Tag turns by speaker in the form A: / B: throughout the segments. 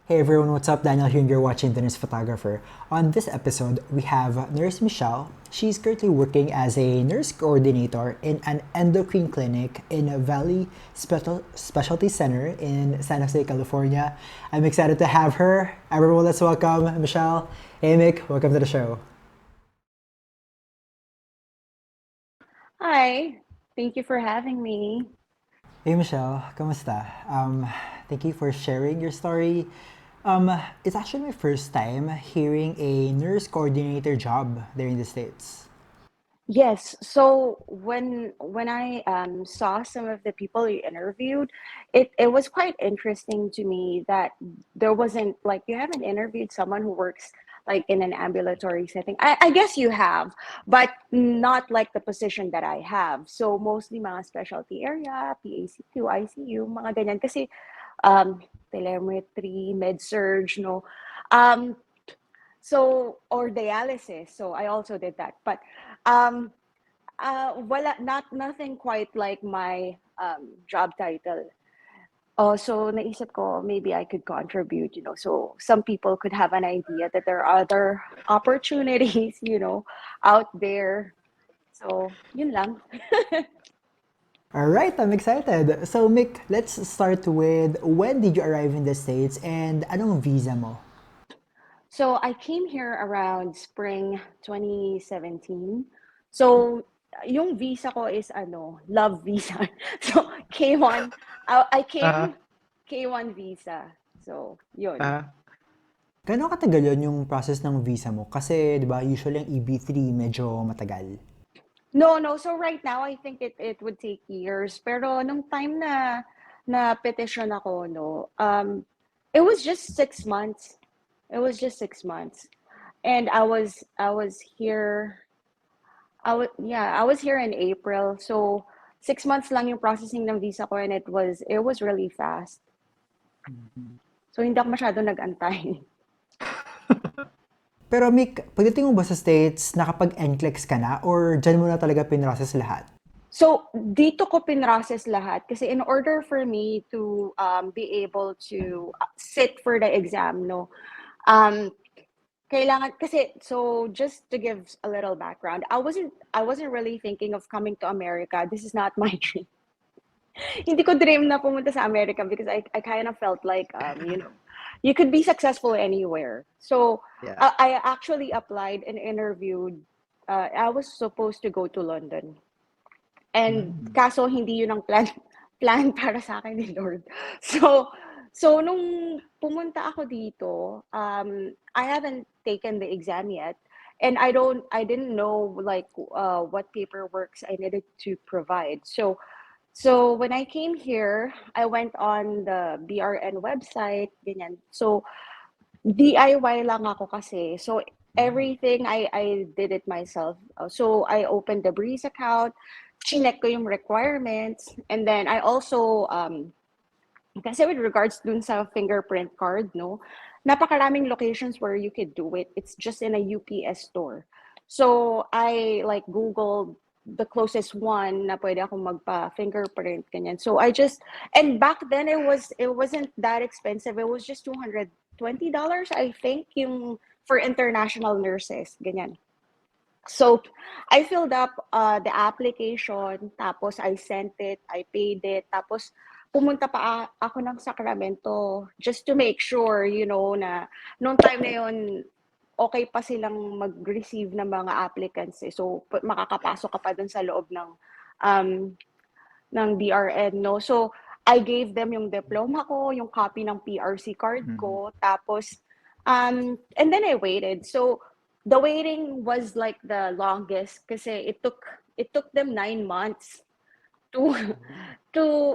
A: Hey everyone, what's up? Daniel here and you're watching The Nurse Photographer. On this episode, we have Nurse Michelle. She's currently working as a nurse coordinator in an endocrine clinic in Valley Specialty Center in San Jose, California. I'm excited to have her. Everyone, let's welcome Michelle. Hey Mick, welcome to the show.
B: Hi, thank you for having me.
A: Hey Michelle, kamusta? Thank you for sharing your story. It's actually my first time hearing a nurse coordinator job there in the States.
B: Yes, so when I saw some of the people you interviewed, it was quite interesting to me that there wasn't like you haven't interviewed someone who works like in an ambulatory setting. I guess you have, but not like the position that I have. So mostly mga specialty area, PACQ, ICU, mga ganyan. Kasi um, telemetry, med-surg, no? Um, So, or dialysis. So I also did that. But um, wala, nothing quite like my job title. Oh, so naisip ko maybe I could contribute, so some people could have an idea that there are other opportunities, out there. So, yun lang.
A: All right, I'm excited. So Mick, let's start with when did you arrive in the States and anong visa mo?
B: So I came here around spring 2017. So yung visa ko is love visa. So K1, I
C: Ah,
B: came K1 visa. So yun.
C: ah,
A: Gano'ng katagal yun yung process ng visa mo? Kasi, di ba, usually ang EB3 medyo matagal.
B: No, no. So right now I think it would take years. Pero nung time na petition ako, no, it was just 6 months. It was just 6 months. And I was here. I was here in April. So 6 months lang yung processing ng visa ko and it was really fast. So hindi ako masyado nag-antay.
A: Pero Mick, pagdating mo ba sa States, nakapag-NCLEX ka na or dyan mo na talaga pinrocess lahat?
B: So dito ko pinrocess lahat kasi in order for me to be able to sit for the exam, no, um, kailangan kasi so just to give a little background, I wasn't really thinking of coming to America. This is not my dream. Hindi ko dream na pumunta sa America because I kind of felt like, you could be successful anywhere. So
C: yeah.
B: I actually applied and interviewed. I was supposed to go to London. And
A: Mm.
B: kaso hindi yun ang plan para sa akin ni Lord. So nung pumunta ako dito, I haven't taken the exam yet. And I didn't know like what paperwork I needed to provide. So when I came here, I went on the BRN website, ganyan. So DIY lang ako kasi. So everything I did it myself. So I opened the Breeze account, chinek ko yung requirements, and then I also kasi with regards dun sa fingerprint card, no, napakaraming locations where you could do it. It's just in a UPS store. So I like Googled the closest one na pwede akong magpa-fingerprint, ganyan. So and back then it wasn't that expensive. It was just $220, I think, yung for international nurses, ganyan. So I filled up the application, tapos I sent it, I paid it, tapos pumunta pa ako ng Sacramento just to make sure, na noong time na yun, okay pa silang mag-receive ng mga applicants eh. So makakapasok ka pa dun sa loob um, ng BRN, no? So I gave them yung diploma ko, yung copy ng PRC card
C: Mhm.
B: ko, tapos and then I waited. So the waiting was like the longest kasi it took them 9 months to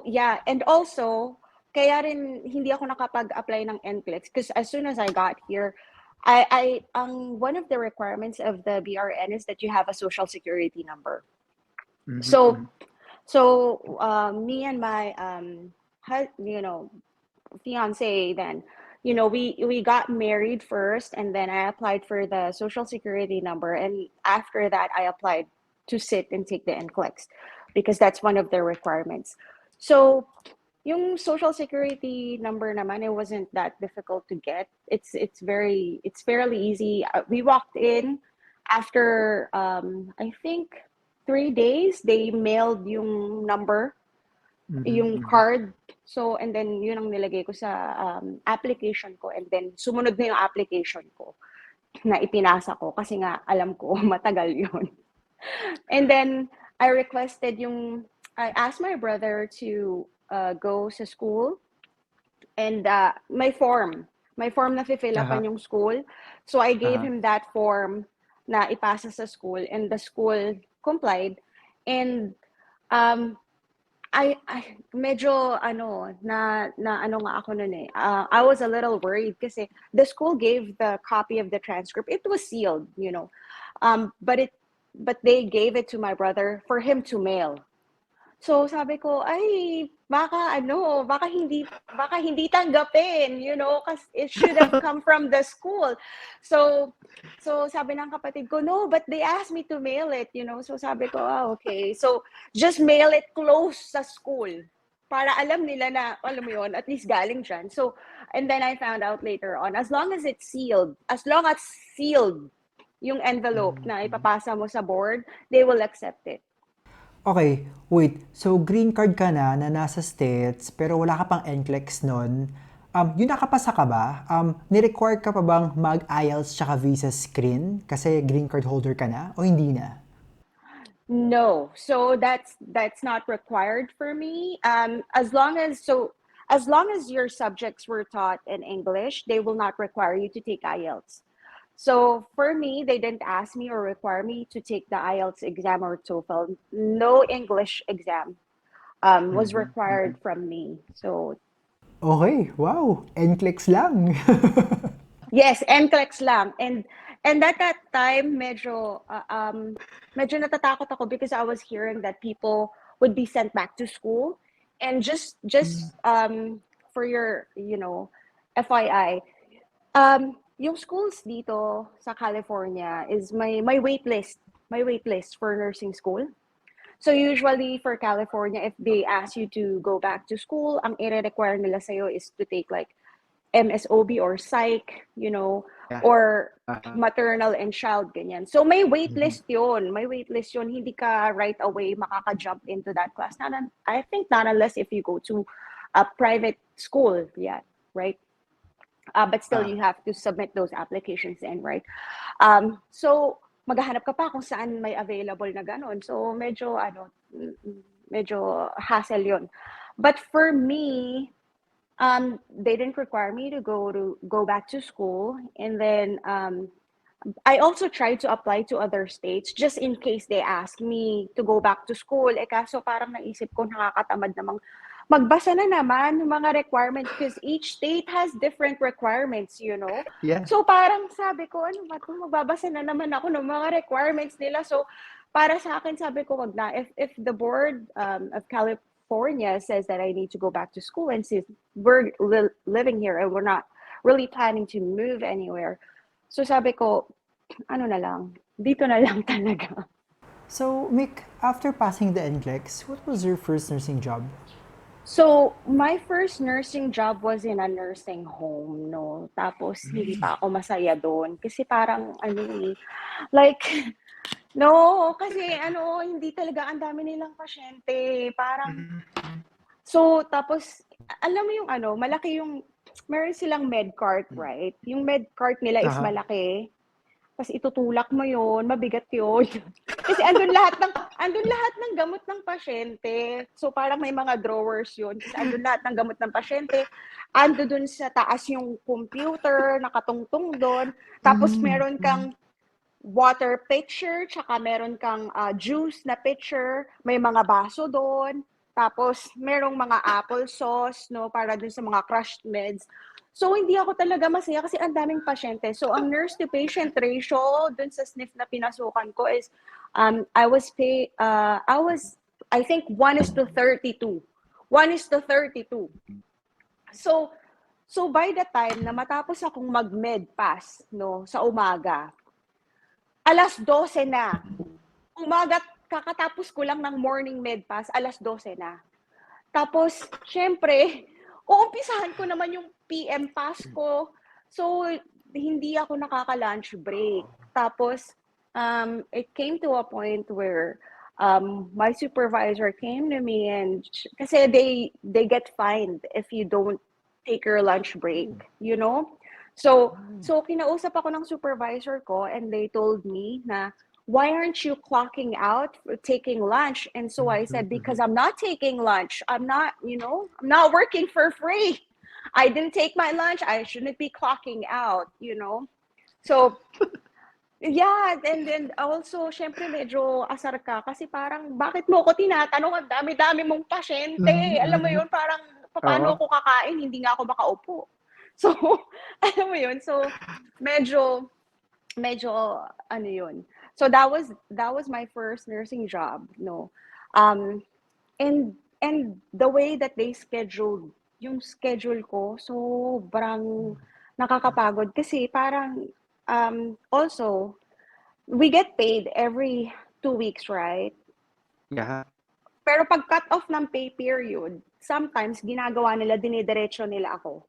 B: yeah, and also kaya rin hindi ako nakapag-apply ng NCLEX because as soon as I got here, one of the requirements of the BRN is that you have a social security number.
C: Mhm,
B: So
C: mhm.
B: me and my fiance then, we got married first, and then I applied for the social security number, and after that I applied to sit and take the NCLEX because that's one of the requirements. So Yung social security number naman, it wasn't that difficult to get. It's fairly easy. We walked in after I think 3 days. They mailed yung number, yung
A: Mm-hmm.
B: card. So and then yun ang nilagay ko sa application ko, and then sumunod na yung application ko na ipinasa ko kasi nga alam ko matagal yun. And then I asked my brother to go sa school, and may form na fill
A: Uh-huh.
B: upan yung school. So I gave
A: Uh-huh.
B: him that form na ipasa sa school, and the school complied. And um, I medyo ano nga ako noon eh. I was a little worried kasi the school gave the copy of the transcript. It was sealed, you know. But they gave it to my brother for him to mail. So sabi ko, ay, baka hindi tanggapin, you know, kasi it should have come from the school. So, so sabi ng kapatid ko, no, but they asked me to mail it, you know. So sabi ko, okay. So, just mail it close sa school para alam nila na, alam mo yun, at least galing dyan. So, and then I found out later on, as long as sealed yung envelope na ipapasa mo sa board, they will accept it.
A: Okay, wait. So, green card ka na nasa States, pero wala ka pang NCLEX nun. Yung nakapasa ka ba? Ni-require ka pa bang mag-IELTS tsaka visa screen? Kasi green card holder ka na? O hindi na?
B: No, so that's not required for me. As long as your subjects were taught in English, they will not require you to take IELTS. So for me, they didn't ask me or require me to take the IELTS exam or TOEFL. No English exam was required from me. So
A: Okay, wow. NCLEX lang.
B: yes, NCLEX lang. And at that time, medyo natatakot ako because I was hearing that people would be sent back to school. And just for your, you know, FYI, yung schools dito sa California is my wait list for nursing school. So usually for California, if they ask you to go back to school, ang i-require nila sa'yo is to take like MSOB or psych, you know,
A: Yeah.
B: or
A: Uh-huh.
B: maternal and child, ganyan. So may wait list yun. May wait list yun. Hindi ka right away makaka-jump into that class. I think not unless if you go to a private school, yeah, right? But still,
A: Ah.
B: you have to submit those applications in, right? So, maghahanap ka pa kung saan may available na ganon. So, medyo hassle yun. But for me, they didn't require me to go back to school, and then I also tried to apply to other states just in case they ask me to go back to school. Kaso parang naisip ko nakakatamad namang magbasa na naman ng mga requirements because each state has different requirements, you know.
A: Yeah.
B: So parang sabi ko, ano ba ito? Magbabasa na naman ako ng mga requirements nila. So para sa akin, sabi ko, wag na. If the board of California says that I need to go back to school, and since we're living here and we're not really planning to move anywhere, so sabi ko, ano na lang, dito na lang talaga.
A: So, Mick, after passing the NCLEX, what was your first nursing job?
B: So, my first nursing job was in a nursing home, no? Tapos, hindi pa ako masaya doon. Kasi parang, like, no, kasi hindi talaga ang dami nilang pasyente. Parang, so, tapos, alam mo yung malaki yung, meron silang med cart, right? Yung med cart nila is
A: Uh-huh.
B: malaki. Tapos itutulak mo yun, mabigat yun. Kasi andun lahat ng gamot ng pasyente. So parang may mga drawers yun. Kasi andun lahat ng gamot ng pasyente. Ando dun sa taas yung computer, nakatungtong doon. Tapos meron kang water pitcher, tsaka meron kang juice na pitcher. May mga baso doon. Tapos merong mga apple sauce, no, para dun sa mga crushed meds. So, hindi ako talaga masaya kasi ang daming pasyente. So, ang nurse-to-patient ratio dun sa SNF na pinasukan ko is, I think, 1:32. 1:32. So by the time na matapos akong mag-med pass, no, sa umaga, 12:00 na. Kakatapos ko lang ng morning med pass, 12:00 na. Tapos, syempre, uumpisahan ko naman yung PM pass ko. So, hindi ako nakaka-lunch break. Tapos, it came to a point where my supervisor came to me and kasi they get fined if you don't take your lunch break, you know? So kinausap ako ng supervisor ko and they told me na why aren't you clocking out for taking lunch? And so I said, because I'm not taking lunch. I'm not, I'm not working for free. I didn't take my lunch. I shouldn't be clocking out, So, yeah, and then also, syempre medyo asar ka kasi parang, bakit mo ko tinatanong? Ang dami-dami mong pasyente. Alam mo yun, parang, paano
C: Oo.
B: ako kakain? Hindi nga ako makaupo. So, alam mo yun? So, medyo, ano yun. So that was my first nursing job, no. And the way that they scheduled yung schedule ko, sobrang nakakapagod kasi parang also we get paid every 2 weeks, right?
C: Yeah.
B: Pero pag cut off ng pay period, sometimes ginagawa nila, dinidiretso nila ako.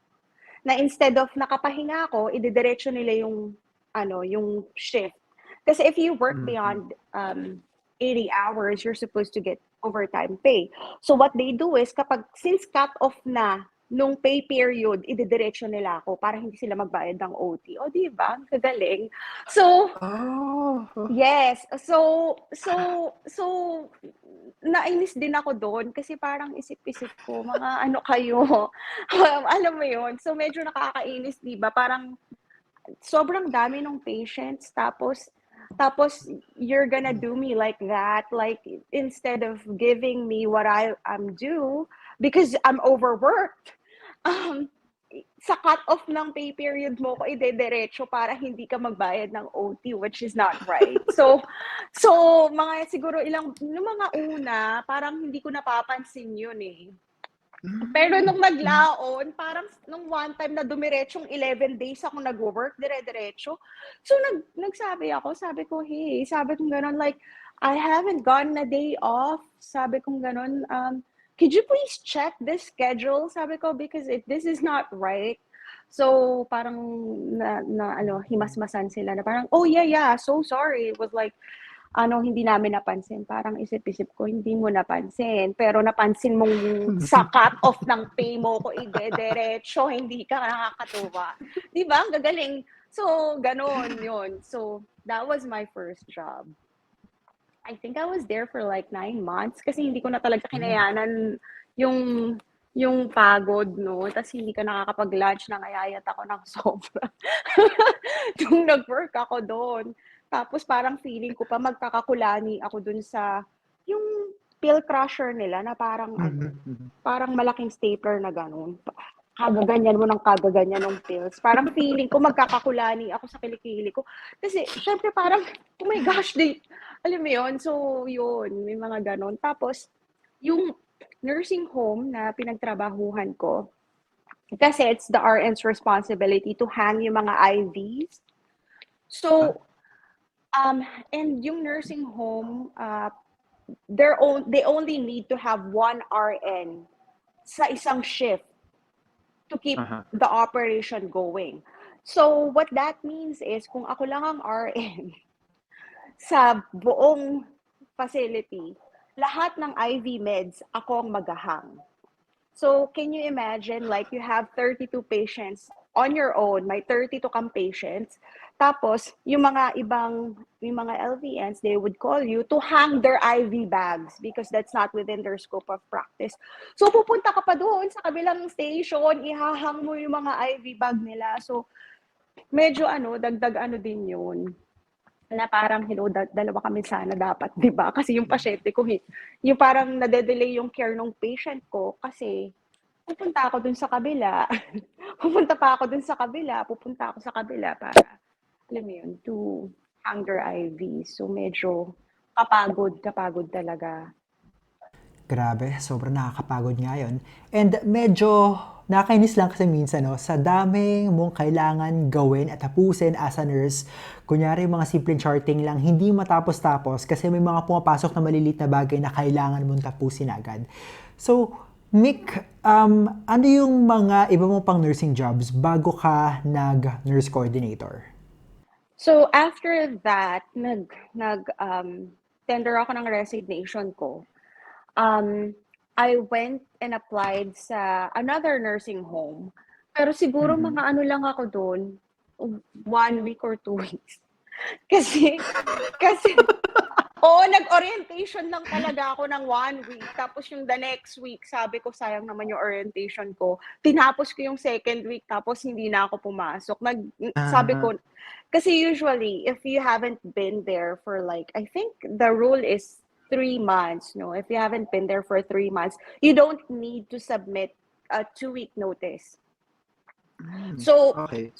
B: Na instead of nakapahinga ako, ididiretso nila yung shift. Kasi if you work beyond 80 hours, you're supposed to get overtime pay. So what they do is, since cut off na nung pay period, ididiretso nila ako para hindi sila magbayad ng OT. O, di ba? Kagaling. So, yes. So, nainis din ako doon kasi parang isip-isip ko, mga ano kayo. Alam mo yun? So, medyo nakakainis, di ba? Parang sobrang dami ng patients, tapos you're gonna do me like that, like instead of giving me what I'm due because I'm overworked. Sa cut-off ng pay period mo ko idediretso para hindi ka magbayad ng OT, which is not right. So mga siguro yung mga una, parang hindi ko napapansin yun eh. Pero nung naglaon, parang nung one time na dumiretsong 11 days ako nag-work, dire-diretso. So sabi ko, hey, sabi ko gano'n, like, I haven't gotten a day off. Sabi ko gano'n, could you please check this schedule? Sabi ko, because this is not right. So parang himasmasan sila na parang, oh yeah, so sorry. It was like, hindi namin napansin. Parang isip-isip ko, hindi mo napansin. Pero napansin mong sa cut-off ng pay mo ko idediretso, hindi ka nakakatuwa. Di ba? Ang gagaling. So, ganon yun. So, that was my first job. I think I was there for like 9 months kasi hindi ko na talaga kinayanan yung pagod, no? Tapos hindi ka nakakapag-lunch, nangayayat ako ng sobra. Nung nag-work ako doon. Tapos parang feeling ko pa magkakakulani ako dun sa yung pill crusher nila na parang parang malaking stapler na ganun. Kagaganyan mo ng kagaganyan ng pills. Parang feeling ko magkakakulani ako sa kilikili ko. Kasi syempre parang, oh my gosh, alam mo yun? So yun, may mga ganun. Tapos yung nursing home na pinagtrabahuhan ko, kasi it's the RN's responsibility to hang yung mga IVs. So, and yung nursing home, they only need to have one RN sa isang shift to keep the operation going. So what that means is, kung ako lang ang RN sa buong facility, lahat ng IV meds ako ang maghahang. So can you imagine, like you have 32 patients on your own, may 32 kang patients, tapos yung mga LVNs, they would call you to hang their IV bags because that's not within their scope of practice. So pupunta ka pa doon sa kabilang station, ihahang mo yung mga IV bag nila. So medyo dagdag din yun. Na parang, dalawa kami sana dapat, di ba? Kasi yung pasyente ko, yung parang nade-delay yung care ng patient ko kasi pupunta ako dun sa kabila. pupunta ako sa kabila para, alam mo yun, to hang their IV. So medyo kapagod talaga.
A: Grabe, sobrang nakakapagod nga yun. And medyo nakakainis lang kasi minsan, sa daming mong kailangan gawin at tapusin as a nurse, kunyari mga simpleng charting lang, hindi matapos-tapos kasi may mga pumapasok na malilit na bagay na kailangan mong tapusin agad. So, Mick, ano yung mga iba mo pang nursing jobs bago ka nag-nurse coordinator?
B: So after that, tender ako ng resignation ko. I went and applied sa another nursing home. Pero siguro mga ano lang ako doon, 1 week or 2 weeks. Kasi, kasi, oo, nag-orientation lang talaga ako ng 1 week. Tapos yung the next week, sabi ko, sayang naman yung orientation ko. Tinapos ko yung second week, tapos hindi na ako pumasok. Sabi ko, kasi usually, if you haven't been there for like, I think the rule is 3 months, no? If you haven't been there for 3 months, you don't need to submit a 2 week notice. So
C: Okay.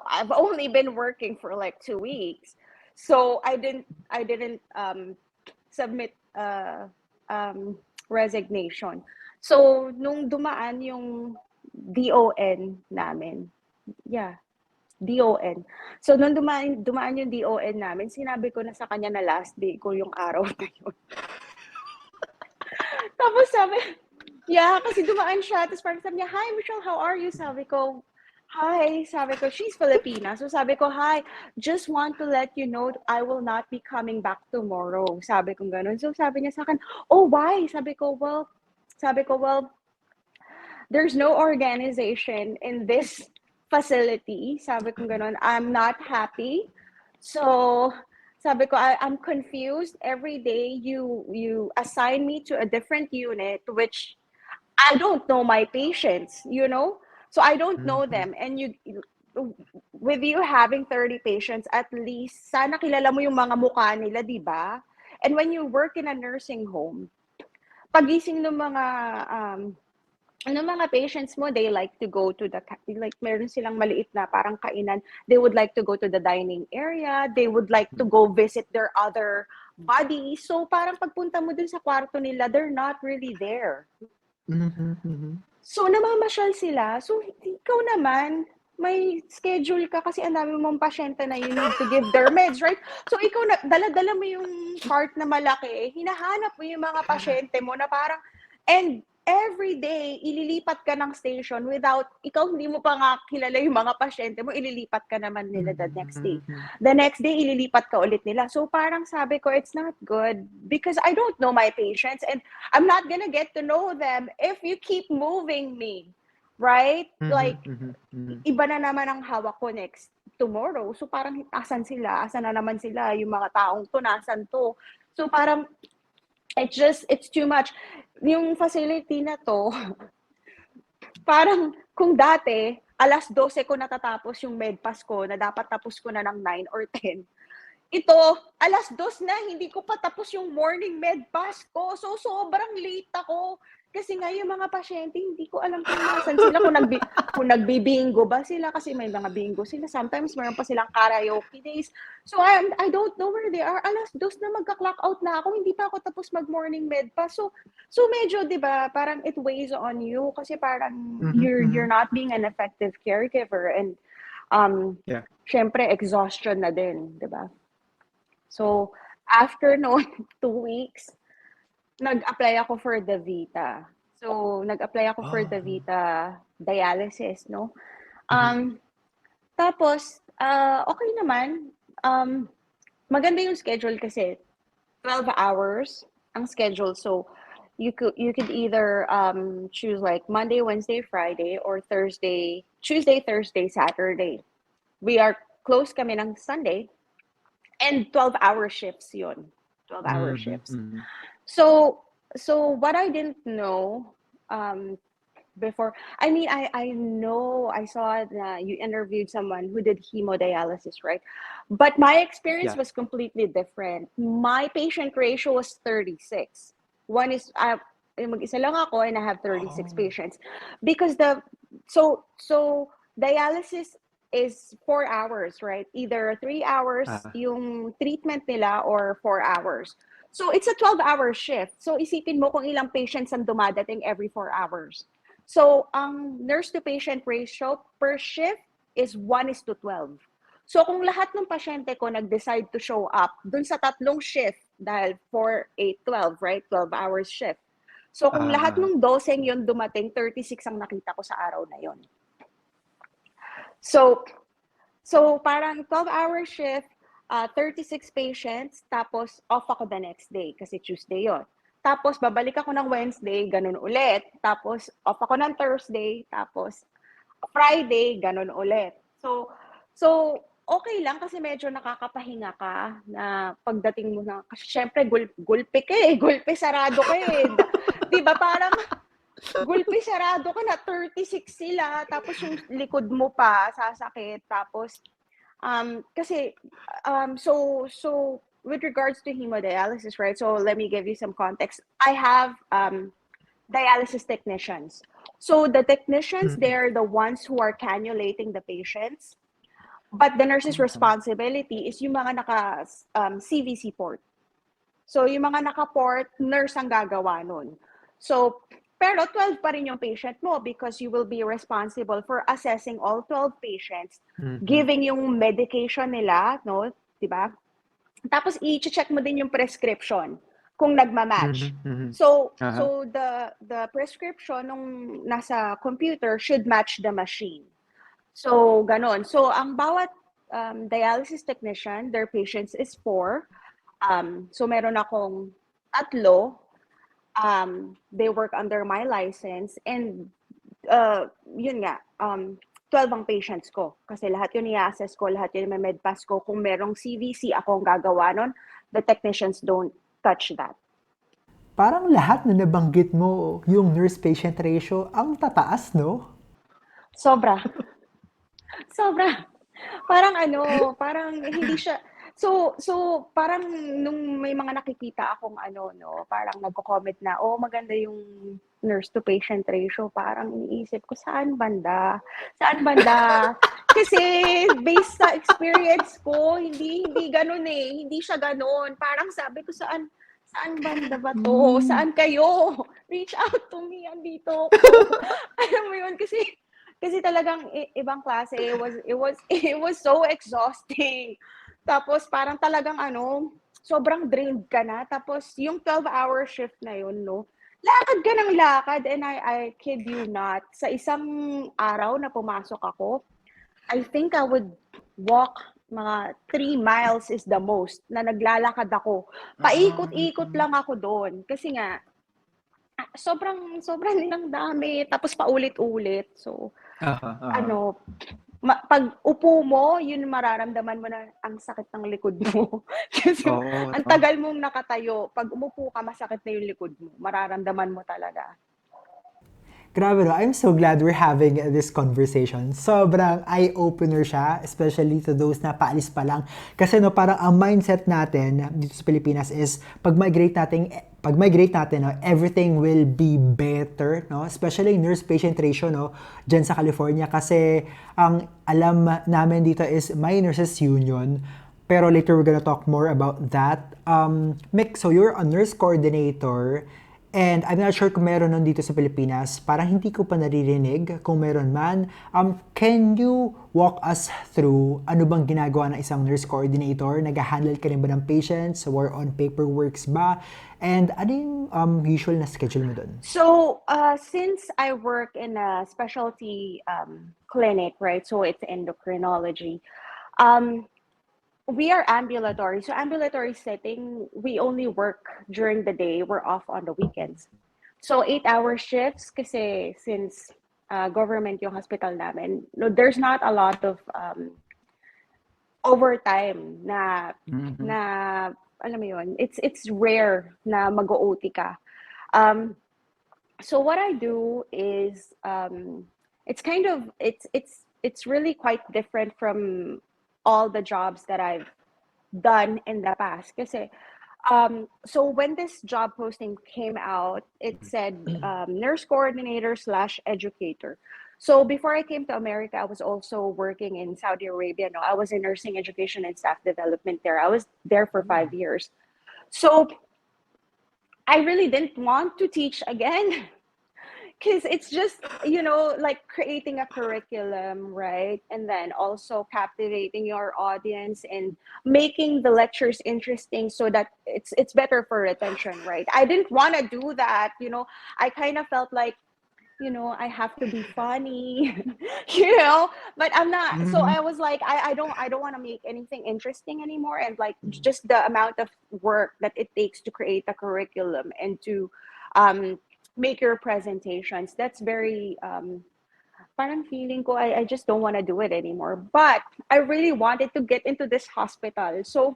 B: I've only been working for like 2 weeks. So I didn't submit resignation. So nung dumaan yung DON namin. Yeah, DON. So nung dumaan yung DON namin, sinabi ko na sa kanya na last day ko yung araw na yun. Tapos yeah, kasi dumaan siya. Tapos parang sabi niya, "Hi, Michelle, how are you?" Sabi ko, "Hi." Sabi ko, she's Filipina. So sabi ko, "Hi, just want to let you know I will not be coming back tomorrow." Sabi ko ganun. So sabi niya sa akin, "Oh, why?" Sabi ko, well, there's no organization in this facility. Sabi ko ganun, I'm not happy. So, sabi ko, I'm confused. Every day you assign me to a different unit, which I don't know my patients, you know? So I don't know them. And with you having 30 patients, at least, sana kilala mo yung mga mukha nila, di ba? And when you work in a nursing home, pagising ng mga patients mo, they like to go to like, meron silang maliit na parang kainan. They would like to go to the dining area. They would like to go visit their other buddies. So parang pagpunta mo dun sa kwarto nila, they're not really there. So, namamasyal sila. So, ikaw naman, may schedule ka kasi ang dami mong pasyente na you need to give their meds, right? So, ikaw na, dala-dala mo yung cart na malaki, hinahanap mo yung mga pasyente mo na parang, and every day, ililipat ka ng station without, ikaw hindi mo pa nga kilala yung mga pasyente mo, ililipat ka naman nila the next day. The next day, ililipat ka ulit nila. So parang sabi ko, it's not good because I don't know my patients and I'm not gonna get to know them if you keep moving me, right? Like, iba na naman ang hawak ko next tomorrow. So parang asan sila? Asan na naman sila? Yung mga taong to, nasan to? So parang, it's too much. Yung facility na to, parang kung dati, alas 12 ko natatapos yung medpass ko na dapat tapos ko na ng 9 or 10. Ito, alas 2 na, hindi ko pa tapos yung morning medpass ko. So, sobrang late ako. Kasi nga yung mga pasyente, hindi ko alam kung nasan sila, kung nagbibingo ba sila, kasi may mga bingo sila. Sometimes meron pa silang karaoke days. So I don't know where they are. Alas 2 na magka-clock out na ako, hindi pa ako tapos mag-morning med pa. So medyo, 'di ba, parang it weighs on you kasi parang you're not being an effective caregiver and syempre exhaustion na din, 'di ba? So after no 2 weeks, nag-apply ako for the Vita. So, nag-apply ako for the Vita dialysis, no? Tapos, okay naman. Maganda yung schedule kasi 12 hours ang schedule. So, you could either choose like Monday, Wednesday, Friday, or Tuesday, Thursday, Saturday. We are closed kami ng Sunday. And 12-hour shifts yun. 12-hour shifts. So what I didn't know before, I mean, I know, I saw that you interviewed someone who did hemodialysis, right? But my experience was completely different. My patient ratio was 36. One is, mag-isa lang ako and I have 36 patients. Because so dialysis is 4 hours, right? Either 3 hours yung treatment nila or 4 hours. So it's a 12-hour shift. So isipin mo kung ilang patients ang dumadating every 4 hours. So ang nurse-to-patient ratio per shift is 1:12. So kung lahat ng pasyente ko nag-decide to show up dun sa tatlong shift, dahil 4, 8, 12, right? 12 hours shift. So kung lahat ng dosing yun dumating, 36 ang nakita ko sa araw na yun. So parang 12-hour shift, 36 patients, tapos off ako the next day kasi Tuesday yon. Tapos babalik ako ng Wednesday, ganun ulit. Tapos off ako ng Thursday, tapos Friday, ganun ulit. So okay lang kasi medyo nakakapahinga ka na pagdating mo na, kasi syempre gulpi ka eh, gulpi sarado ka eh. Diba parang gulpi sarado ka na, 36 sila, tapos yung likod mo pa sasakit, tapos kasi so with regards to hemodialysis, right? So let me give you some context. I have dialysis technicians. So the technicians, they're the ones who are cannulating the patients. But the nurse's responsibility is yung mga naka CVC port. So yung mga naka-port, nurse ang gagawa nun. So, pero 12 pa rin yung patient mo because you will be responsible for assessing all 12 patients, giving yung medication nila, no? Diba? Tapos i-check mo din yung prescription kung nagma-match. So the prescription nung nasa computer should match the machine. So ganon. So ang bawat dialysis technician, their patients is 4. So meron akong 3. They work under my license, and yun nga, 12 ang patients ko. Kasi lahat yun i-assess ko, lahat yun may medpass ko. Kung merong CVC, ako ang gagawa nun. The technicians don't touch that.
A: Parang lahat na nabanggit mo, yung nurse-patient ratio, ang tataas, no?
B: Sobra. Parang parang hindi siya. So parang nung may mga nakikita akong parang nagko-comment na, oh, maganda yung nurse to patient ratio, parang iniisip ko, saan banda? Kasi based sa experience ko, hindi ganoon eh. Hindi siya ganoon. Parang sabi ko, saan banda ba to? Saan kayo? Reach out to me, andito ko. Alam mo yun, kasi talagang ibang klase. It was so exhausting. Tapos parang talagang sobrang drained ka na. Tapos yung 12-hour shift na yun, no? Lakad ka ng lakad, and I kid you not. Sa isang araw na pumasok ako, I think I would walk mga 3 miles is the most na naglalakad ako. Paikot-ikot lang ako doon. Kasi nga, sobrang nilang dami. Tapos paulit-ulit. So, pag upo mo, yun mararamdaman mo na ang sakit ng likod mo. Kasi ang tagal mong nakatayo. Pag umupo ka, masakit na yung likod mo. Mararamdaman mo talaga.
A: Grabe, no? I'm so glad we're having this conversation. Sobrang eye-opener siya, especially to those na paalis pa lang. Kasi no, parang ang mindset natin dito sa Pilipinas is pag-migrate natin, no, everything will be better, no? Especially nurse-patient ratio, no, dyan sa California. Kasi ang alam namin dito is may nurses union. Pero later we're gonna talk more about that. Mick, so you're a nurse coordinator. And I'm not sure kung meron nun dito sa Pilipinas. Parang hindi ko pa naririnig kung meron man. Can you walk us through ano bang ginagawa ng isang nurse coordinator? Nag-handle ka rin ba ng patients? Or on paperworks ba? And ano yung usual na schedule mo dun?
B: So, since I work in a specialty clinic, right? So it's endocrinology. We are ambulatory. So ambulatory setting, we only work during the day. We're off on the weekends. So 8-hour shifts kasi since government yung hospital namin, no, there's not a lot of overtime na alam mo yun, it's rare na mag-OT ka. So what I do is it's really quite different from all the jobs that I've done in the past. Kasi, so when this job posting came out, it said nurse coordinator / educator. So before I came to America, I was also working in Saudi Arabia. No, I was in nursing education and staff development there. I was there for 5 years. So I really didn't want to teach again. because it's just, like creating a curriculum, right? And then also captivating your audience and making the lectures interesting so that it's better for retention, right? I didn't want to do that. I kind of felt like, I have to be funny, but I'm not. So
A: Mm-hmm.
B: I was like, I don't want to make anything interesting anymore. And like just the amount of work that it takes to create a curriculum and to um, make your presentations, that's very, parang feeling ko, I just don't want to do it anymore. But I really wanted to get into this hospital. So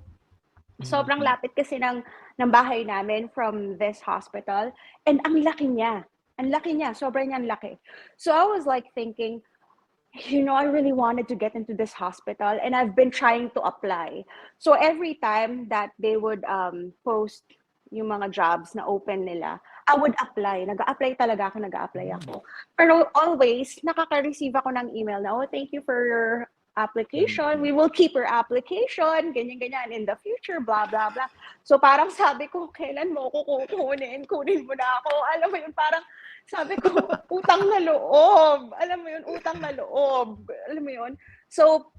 B: sobrang
A: Mm-hmm.
B: lapit kasi ng bahay namin from this hospital. And ang laki niya. Ang laki niya. Sobrang niyang laki. So I was like thinking, I really wanted to get into this hospital and I've been trying to apply. So every time that they would post yung mga jobs na open nila, I would apply. Nag-a-apply talaga ako, nag-a-apply ako. Pero always, nakaka-receive ako ng email na, oh, thank you for your application. We will keep your application, ganyan-ganyan, in the future, blah, blah, blah. So parang sabi ko, kailan mo ako kukunin? Kunin mo na ako. Alam mo yun, parang sabi ko, utang na loob. Alam mo yun, utang na loob. Alam mo yun? So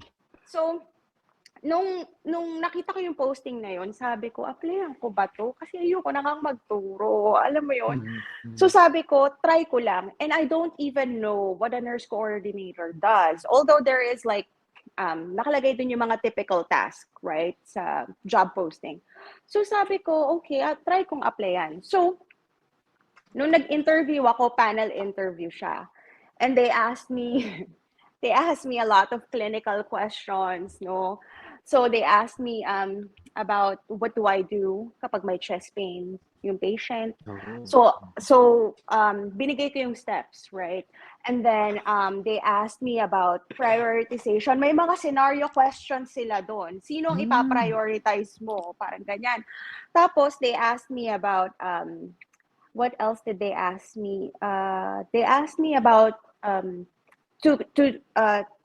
B: nung nakita ko yung posting na yun, sabi ko, applyan ko ba to? Kasi ayoko na ngang magturo. Alam mo yun? So sabi ko, try ko lang. And I don't even know what a nurse coordinator does. Although there is like, nakalagay dun yung mga typical task, right? Sa job posting. So sabi ko, okay, try kong applyan. So, nung nag-interview ako, panel interview siya. And they asked me, they asked me a lot of clinical questions, no? So they asked me about what do I do kapag may chest pain yung patient.
A: Oh.
B: So binigay ko yung steps, right? And then they asked me about prioritization. May mga scenario questions sila doon. Sinong ipaprioritize mo? Parang ganyan. Tapos they asked me about what else did they ask me? They asked me about to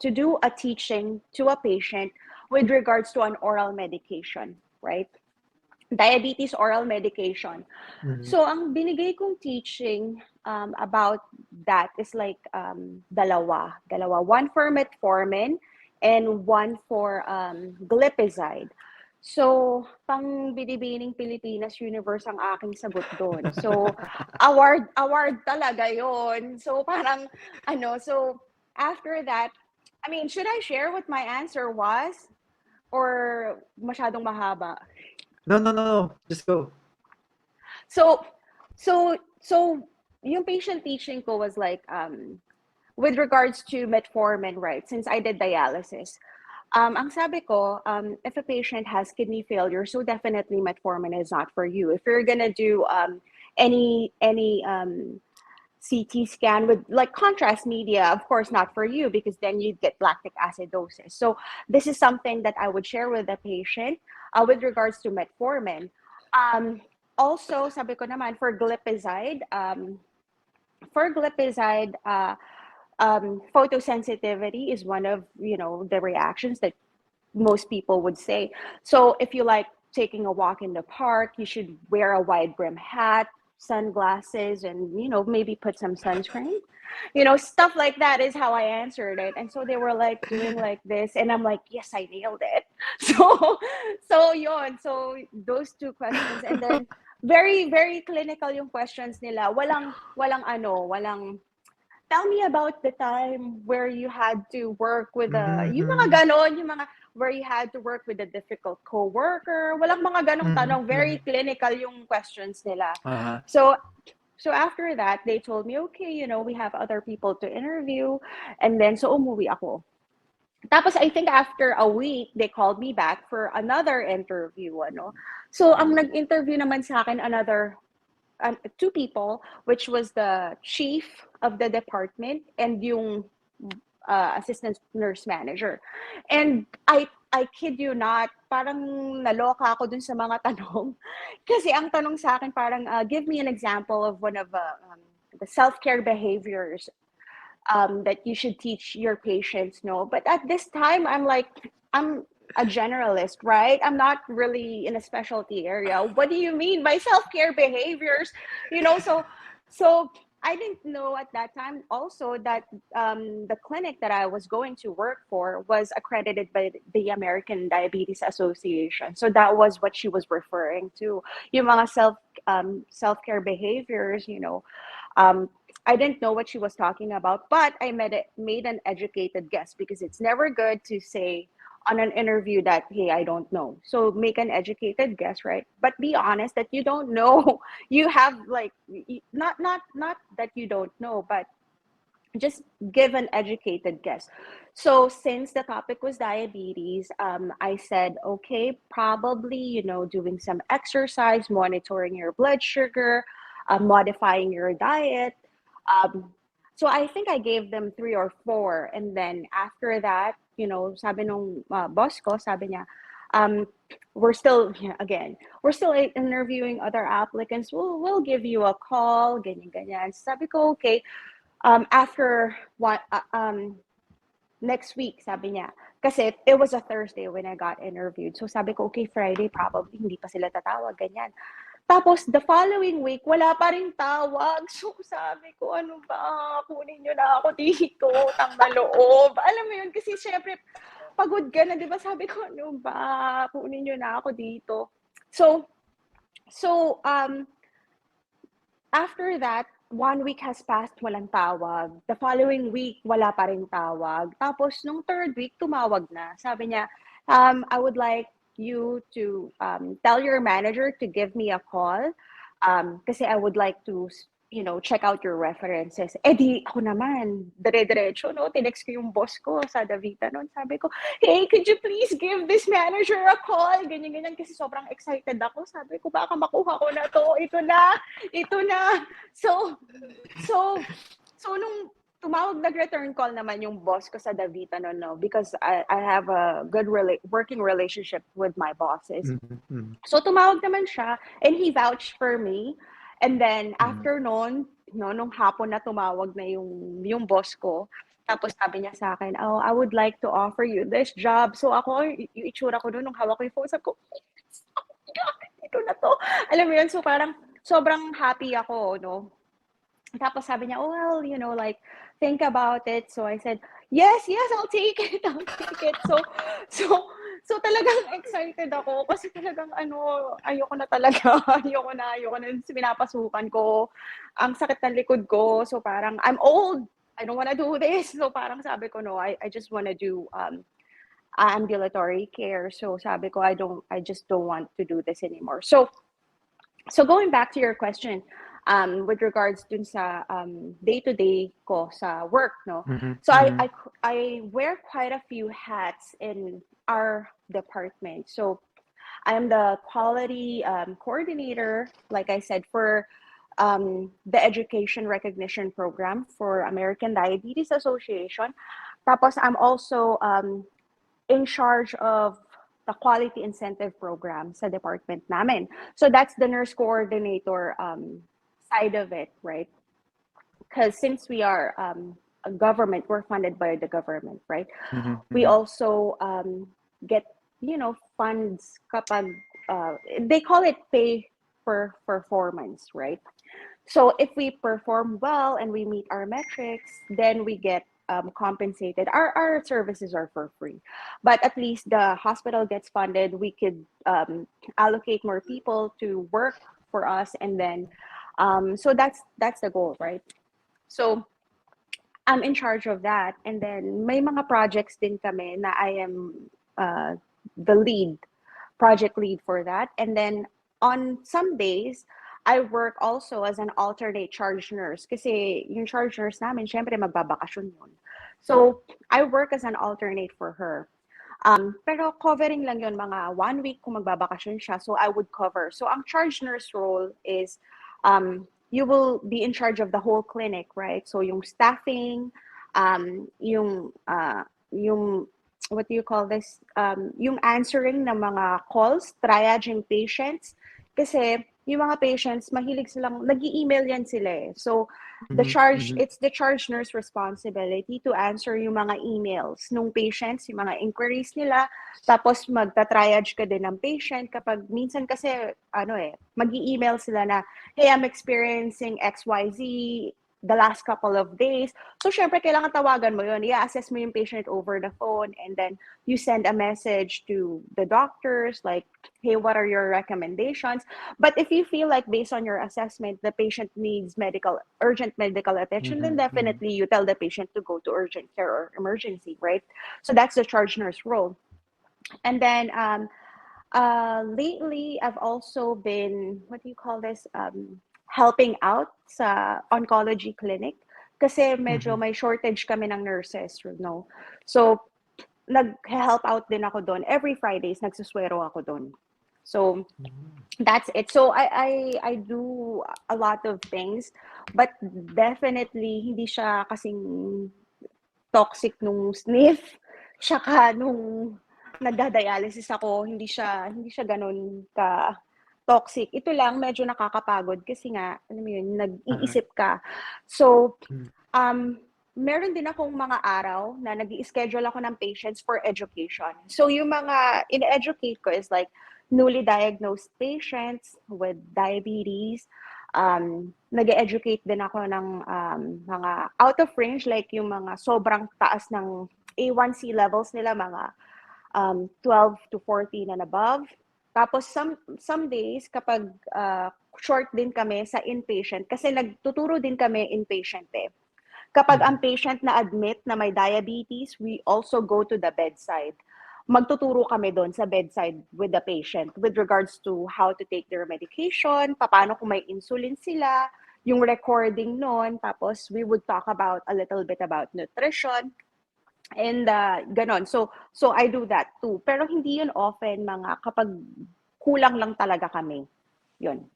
B: do a teaching to a patient with regards to an oral medication, right? Diabetes oral medication.
A: Mm-hmm.
B: So ang binigay kong teaching about that is like dalawa. One for metformin and one for glipizide. So, pang Binibining Pilipinas Universe ang aking sagot doon. So, award talaga yon. So, parang, so, after that, I mean, should I share what my answer was? Or masyadong mahaba?
A: No, no, no, no. Just go.
B: So, so, yung patient teaching ko was like, with regards to metformin, right? Since I did dialysis. Ang sabi ko, if a patient has kidney failure, so definitely metformin is not for you. If you're gonna do any CT scan with like contrast media, of course not for you because then you'd get lactic acidosis. So this is something that I would share with the patient with regards to metformin. Also, sabi ko naman for glipizide, photosensitivity is one of the reactions that most people would say. So if you like taking a walk in the park, you should wear a wide brim hat, sunglasses, and maybe put some sunscreen. Stuff like that is how I answered it. And so they were like doing like this, and I'm like, yes, I nailed it. So those two questions, and then very very clinical yung questions nila. Walang tell me about the time where you had to work with yung mga
A: Mm-hmm.
B: ganon, yung mga where you had to work with a difficult coworker. Walang mga ganong tanong, very
A: Mm-hmm.
B: clinical yung questions nila.
A: Uh-huh.
B: So after that, they told me, okay, we have other people to interview. And then, so umuwi ako. Tapos, I think after a week, they called me back for another interview, So, ang nag-interview naman sa akin, two people, which was the chief of the department and yung assistant nurse manager. And I kid you not, parang naloka ako dun sa mga tanong. Kasi ang tanong sa akin parang, give me an example of one of the self-care behaviors that you should teach your patients, no? But at this time, I'm a generalist, right? I'm not really in a specialty area. What do you mean by self-care behaviors? So I didn't know at that time also that the clinic that I was going to work for was accredited by the American Diabetes Association. So that was what she was referring to. Yung mga self-care behaviors, um, I didn't know what she was talking about, but I made an educated guess because it's never good to say on an interview that, hey, I don't know. So make an educated guess, right? But be honest that you don't know. You have like not that you don't know, but just give an educated guess. So since the topic was diabetes, I said, okay, probably, doing some exercise, monitoring your blood sugar, modifying your diet. Um, so I think I gave them 3 or 4. And then after that, sabi nung boss ko, sabi niya, um, we're still, yeah, again, we're still interviewing other applicants. We'll give you a call, ganyan, ganyan. Sabi ko, okay. After what next week, sabi niya. Kasi it was a Thursday when I got interviewed. So sabi ko, okay, Friday probably hindi pa sila tatawag, ganyan. Tapos the following week, wala pa rin tawag. So sabi ko, ano ba, kunin niyo na ako dito, utang na loob. Alam mo yun, kasi syempre, pagod ka na, di ba? Sabi ko, ano ba, kunin niyo na ako dito. So, after that, 1 week has passed, walang tawag. The following week, wala pa rin tawag. Tapos, nung third week, tumawag na. Sabi niya, I would like you to tell your manager to give me a call kasi I would like to, check out your references. Eh di, ako naman, dire-diretso, no? Tinext ko yung boss ko sa Davita noon. Sabi ko, hey, could you please give this manager a call? Ganyan-ganyan kasi sobrang excited ako. Sabi ko, baka makuha ko na to. Ito na. So, so, so nung tumawag, nag-return call naman yung boss ko sa Davita noon, no? Because I have a good working relationship with my bosses.
A: Mm-hmm.
B: So tumawag naman siya and he vouched for me. And then after noon, nung hapon na tumawag na yung boss ko, tapos sabi niya sa akin, oh, I would like to offer you this job. So ako, yung itsura ko noon, nung hawak ko yung phone, sabi ko, yes, oh my God, ito na to. Alam mo yun, so parang sobrang happy ako, no? Tapos sabi niya, oh, well, like, think about it. So I said, yes, I'll take it. So talagang excited ako kasi talagang ayoko na talaga. ayoko na pinapasukan ko. Ang sakit ng likod ko. So parang, I'm old. I don't want to do this. So parang sabi ko, no, I just want to do ambulatory care. So sabi ko, I just don't want to do this anymore. So going back to your question, with regards dun sa day-to-day ko sa work, no?
A: Mm-hmm.
B: So I wear quite a few hats in our department. So I am the quality coordinator, like I said, for the education recognition program for American Diabetes Association. Tapos I'm also in charge of the quality incentive program sa department namin. So that's the nurse coordinator side of it, right? Because since we are a government, we're funded by the government, right?
A: Mm-hmm.
B: We also get, funds kapag, they call it pay for performance, right? So if we perform well and we meet our metrics, then we get compensated. Our services are for free, but at least the hospital gets funded. We could allocate more people to work for us, and then so that's the goal, right? So I'm in charge of that, and then may mga projects din kami na I am the project lead for that, and then on some days I work also as an alternate charge nurse kasi yung charge nurse namin, syempre magbabakasyon yun. So, I work as an alternate for her. Pero covering lang yun, mga 1 week kung magbabakasyon siya, so I would cover. So, ang charge nurse role is you will be in charge of the whole clinic, right? So, yung staffing, yung what do you call this? Yung answering ng mga calls, triaging patients. Kasi yung mga patients, mahilig silang, nag-i-email yan sila eh. So, it's the charge nurse responsibility to answer yung mga emails nung patients, yung mga inquiries nila. Tapos, magta-triage ka din ng patient kapag minsan kasi, mag-i-email sila na, hey, I'm experiencing XYZ, the last couple of days. So, syempre, kailangan tawagan mo yun. I-assess mo yung patient over the phone, and then you send a message to the doctors like, hey, what are your recommendations? But if you feel like based on your assessment, the patient needs urgent medical attention, then definitely you tell the patient to go to urgent care or emergency, right? So that's the charge nurse role. And then lately, I've also been, what do you call this? Helping out sa oncology clinic. Kasi medyo may shortage kami ng nurses, you know. So, nag-help out din ako doon. Every Fridays, nagsuswero ako doon. So, that's it. So, I do a lot of things, but definitely, hindi siya kasing toxic nung sniff, tsaka nung nagda-dialysis ako, hindi siya ganun ka toxic. Ito lang, medyo nakakapagod kasi nga, alam mo yun, nag-iisip ka. So, meron din akong mga araw na nag-i-schedule ako ng patients for education. So, yung mga in-educate ko is like newly diagnosed patients with diabetes. Nag-educate din ako ng mga out of range, like yung mga sobrang taas ng A1C levels nila, mga 12 to 14 and above. Tapos some days, kapag short din kami sa inpatient, kasi nagtuturo din kami inpatient eh. Kapag ang patient na admit na may diabetes, we also go to the bedside. Magtuturo kami doon sa bedside with the patient with regards to how to take their medication, paano kung may insulin sila, yung recording noon, tapos we would talk about a little bit about nutrition, and ganon. So I do that too. Pero hindi yun often, mga kapag kulang lang talaga kami. Yun.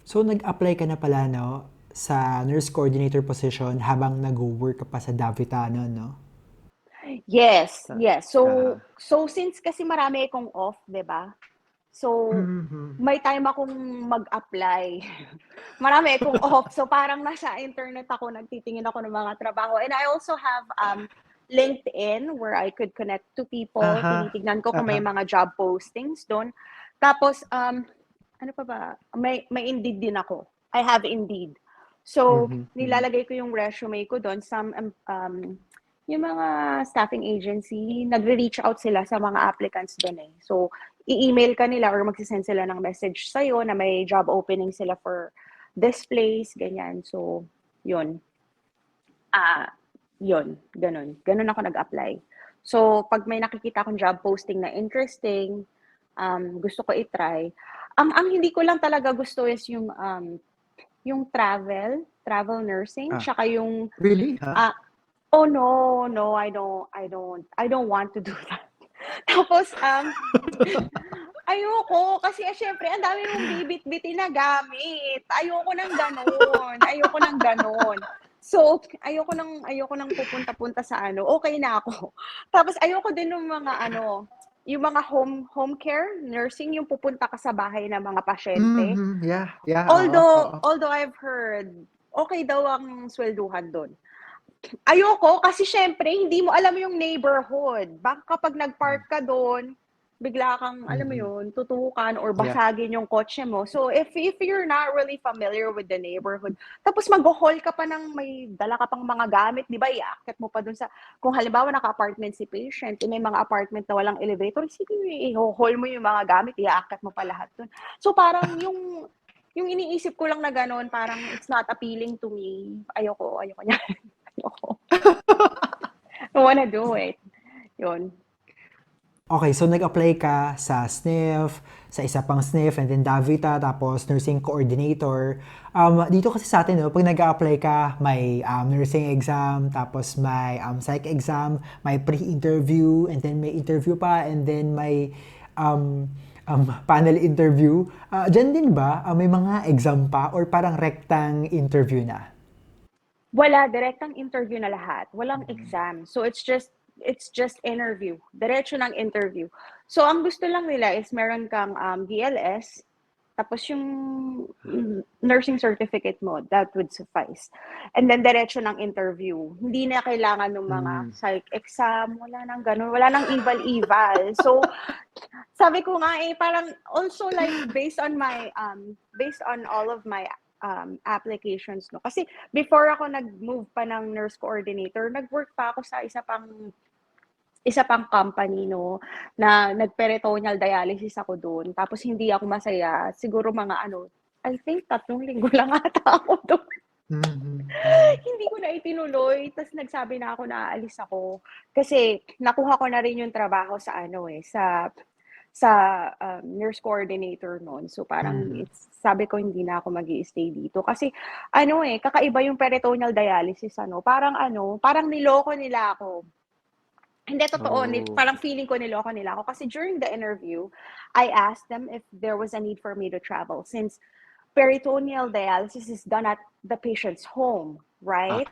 A: So, nag-apply ka na pala, no, sa nurse coordinator position habang nag-work ka pa sa Davitano, no?
B: Yes. So since kasi marami akong off, 'di ba? So may time akong mag-apply. Marami akong off. So parang nasa internet ako, nagtitingin ako ng mga trabaho. And I also have LinkedIn where I could connect to people. Tinitignan ko kung may mga job postings doon. Tapos ano pa ba? May Indeed din ako. I have Indeed. So nilalagay ko yung resume ko doon. Yung mga staffing agency, nagre-reach out sila sa mga applicants doon eh. So, i-email ka nila or magsisend sila ng message sa'yo na may job opening sila for this place, ganyan. So, yun. Ganun. Ganun ako nag-apply. So, pag may nakikita akong job posting na interesting, gusto ko i-try. Ang hindi ko lang talaga gusto is yung travel nursing, tsaka yung...
A: Really?
B: Oh no, I don't want to do that. Tapos ayoko kasi syempre ang dami mong bibit-bitin na gamit. Ayoko ng ganon. So ayoko nang pupunta-punta sa ano. Okay na ako. Tapos ayoko din ng mga yung mga home care nursing, yung pupunta ka sa bahay ng mga pasyente.
A: Yeah.
B: Although I've heard okay daw ang swelduhan doon. Ayoko kasi syempre hindi mo alam yung neighborhood. Baka kapag nagpark ka doon, bigla kang alam mo yun, tutukan or basagin yung kotse mo. So if you're not really familiar with the neighborhood, tapos mag-haul ka pa ng may dala ka pang mga gamit, 'di ba? Iaakit mo pa doon sa kung halimbawa naka-apartment si patient, may mga apartment na walang elevator, sige, i-haul mo yung mga gamit, iaakit mo pa lahat doon. So parang yung iniisip ko lang na gano'n, parang it's not appealing to me. Ayoko niya. I wanna do it. Yun.
A: Okay, so nag-apply ka sa SNF, sa isa pang SNF, and then Davita, tapos nursing coordinator. Dito kasi sa atin, no, pag nag-apply ka, may nursing exam, tapos may psych exam, may pre-interview, and then may interview pa, and then may panel interview. Diyan din ba, may mga exam pa, or parang rectang interview na?
B: Wala, direktang interview na lahat. Walang exam. So it's just interview. Diretso ng interview. So ang gusto lang nila is meron kang BLS, tapos yung nursing certificate mo, that would suffice. And then diretso ng interview. Hindi na kailangan ng mga psych exam, wala nang ganun, wala nang eval. So sabi ko nga parang also like based on all of my applications, no? Kasi before ako nag-move pa ng nurse coordinator, nag-work pa ako sa isa pang company, no, na nag-peritoneal dialysis ako doon. Tapos hindi ako masaya. Siguro mga I think 3 linggo lang ata ako doon. Hindi ko na itinuloy. Tapos nagsabi na ako na aalis ako. Kasi nakuha ko na rin yung trabaho sa nurse coordinator noon. So parang sabi ko hindi na ako mag-i-stay dito. Kasi kakaiba yung peritoneal dialysis, parang niloko nila ako. Hindi, totoo. Parang feeling ko niloko nila ako. Kasi during the interview, I asked them if there was a need for me to travel. Since peritoneal dialysis is done at the patient's home, right?